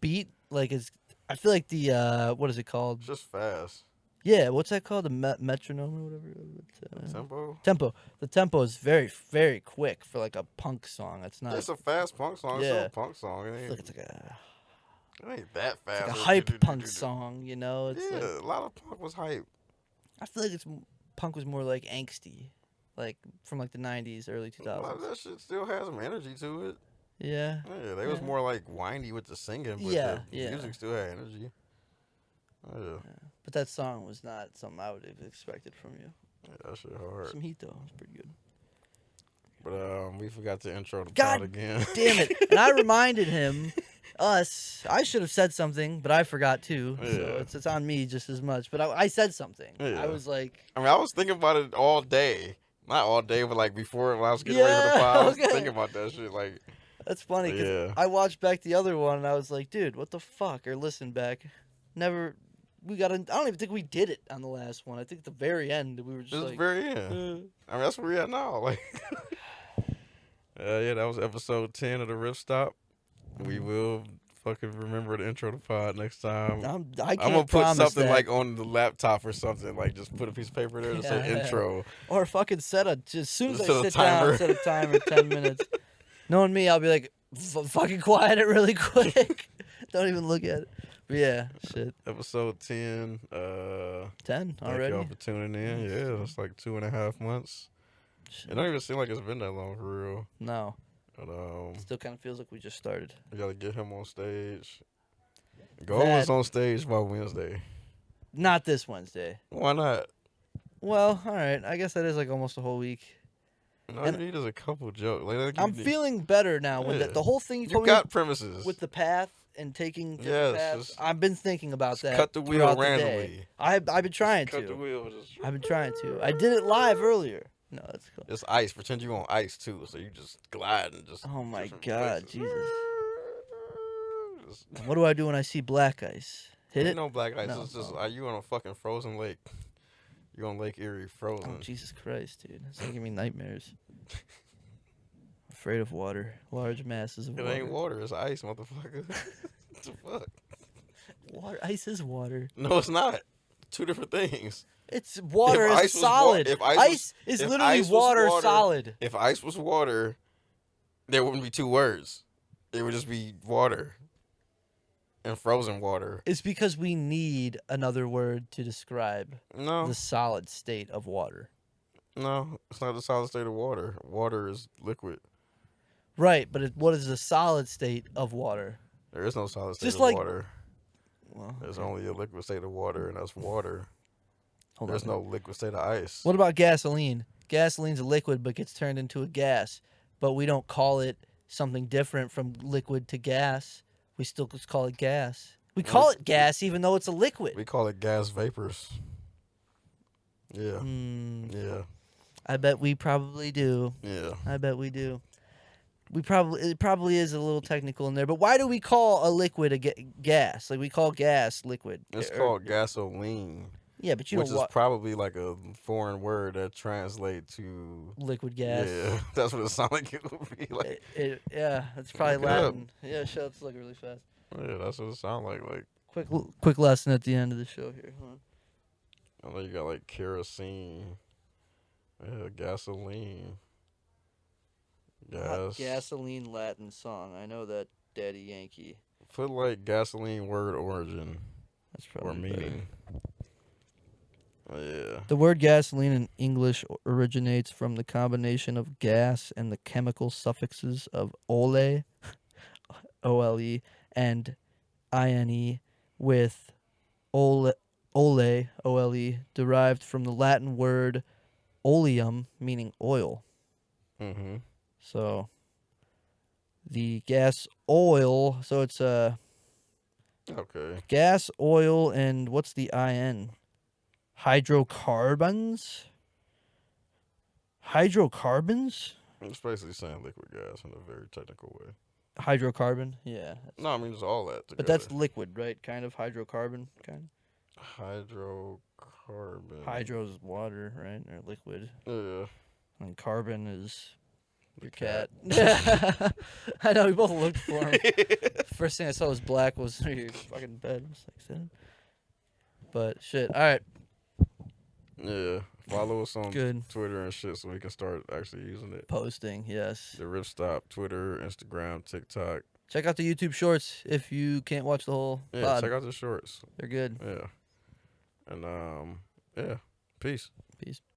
beat, like is. I feel like the what is it called? It's just fast. Yeah, what's that called? The metronome or whatever. Tempo. Tempo. The tempo is very, very quick for like a punk song. It's not. It's a fast punk song. It's Yeah. still a punk song. I It feel like ain't, it's it ain't that fast. like a Or hype do-do-do-do-do. punk song. You know, it's Yeah, like a lot of punk was hype. I feel like punk was more like angsty, like from like the '90s, early A lot of 2000s. that shit still has some energy to it. Yeah. Yeah, they was Yeah. more like whiny with the singing, but Yeah, the yeah. music still had energy. Yeah, But that song was not something I would have expected from you. yeah, that shit hard. Some heat though. It was pretty good. But we forgot to intro the God pod again. Damn it! And I reminded him, I should have said something, but I forgot too. So Yeah. it's on me just as much. But I said something. Yeah. I was like, I mean, I was thinking about it all day. Not all day, but like before when I was getting ready for the Yeah, pod, I was okay. thinking about that shit. Like, that's funny because Yeah. I watched back the other one and I was like, dude, what the fuck? Or listened back. Never. I don't even think we did it on the last one. I think at the very end we were just this is like, very end. I mean, that's where we at now. Like, yeah, that was episode 10 of the Riff Stop. We will fucking remember to intro the pod next time. I can't I'm gonna put promise something that. like on the laptop or something. Like, just put a piece of paper there to say Yeah. intro. Or fucking set a, just as soon as Set I a sit timer. down, set a timer, 10 minutes. Knowing me, I'll be like, fucking quiet it really quick. Don't even look at it. But yeah, shit. Episode 10. 10 Thank already? y'all for tuning in. Yeah, it's like 2.5 months. Shit. It don't even seem like it's been that long for real. No. But Still kind of feels like we just started. we gotta get him on stage. Go was on stage by Wednesday. Not this Wednesday. Why not? Well, all right. I guess that is like almost a whole week. All And you need is a couple jokes. Like, I'm feeling better now. When Yeah. the whole thing you You told got me premises. with the path and taking different Yes, paths, just- I've been thinking about just that. cut the wheel throughout the day. randomly. I've been trying Cut the to. wheel. Just... I've been trying to. I did it live earlier. No, that's cool. It's ice. Pretend you on ice too, so you just glide and just. Oh my different God, places. Jesus. Just- What do I do when I see black ice? Hit Ain't it? no black ice. No. It's just, are you on a fucking frozen lake? You on Lake Erie, frozen. Oh, Jesus Christ, dude. It's giving me nightmares. Afraid of water. Large masses of It water. ain't water. It's ice, motherfucker. the fuck? Water. Ice is water. No, it's not. Two different things. It's water If is ice was wa- solid. if Ice is if literally ice was water water, solid. if ice was water, there wouldn't be two words. It would just be water and frozen water. It's because we need another word to describe No, the solid state of water. no, it's not the solid state of water. Water is liquid. Right, but what is the solid state of water? There is no solid state Just of like- water. Well, There's only a liquid state of water, and that's water. hold There's on. no liquid state of ice. What about gasoline? Gasoline's a liquid but gets turned into a gas, but we don't call it something different from liquid to gas. We still just call it gas. We call it gas even though it's a liquid. We call it gas vapors. Yeah, yeah, I bet we probably do. yeah. I bet we do. It probably is a little technical in there, but why do we call a liquid a gas? Like we call gas liquid. It's called gasoline, Yeah, but you which don't is want probably like a foreign word that translates to liquid gas. Yeah, that's what it sounds like it would be like. Yeah, it's probably Look it up. Latin. Yeah, shut up, look really fast. Yeah, that's what it sounds like. Like Quick lesson at the end of the show here. Huh? I know you got like kerosene, gasoline, Hot gas. gasoline Latin song. I know that, Daddy Yankee. Put like gasoline word origin That's or probably better. meaning. Yeah. The word gasoline in English originates from the combination of gas and the chemical suffixes of ole, O-L-E, and ine, with ole, O-L-E, derived from the Latin word oleum, meaning oil. Mm-hmm. So the gas oil, so it's Okay. gas, oil, and what's the IN? Hydrocarbons? Hydrocarbons? It's basically saying liquid gas in a very technical way. Hydrocarbon? Yeah. No, I mean it's all that together. But that's liquid, right? Kind of hydrocarbon, kind hydrocarbon. of. Hydro is water, right? Or liquid. Yeah. And carbon is your cat. cat. I know, we both looked for him. First thing I saw was black was your fucking bed. I was like, "Son." But shit. All right. Yeah. Follow us on Good. Twitter and shit so we can start actually using it. Posting, yes. The Riff Stop, Twitter, Instagram, TikTok. Check out the YouTube shorts if you can't watch the whole Yeah, pod. check out the shorts. They're good. Yeah. And yeah. Peace. Peace.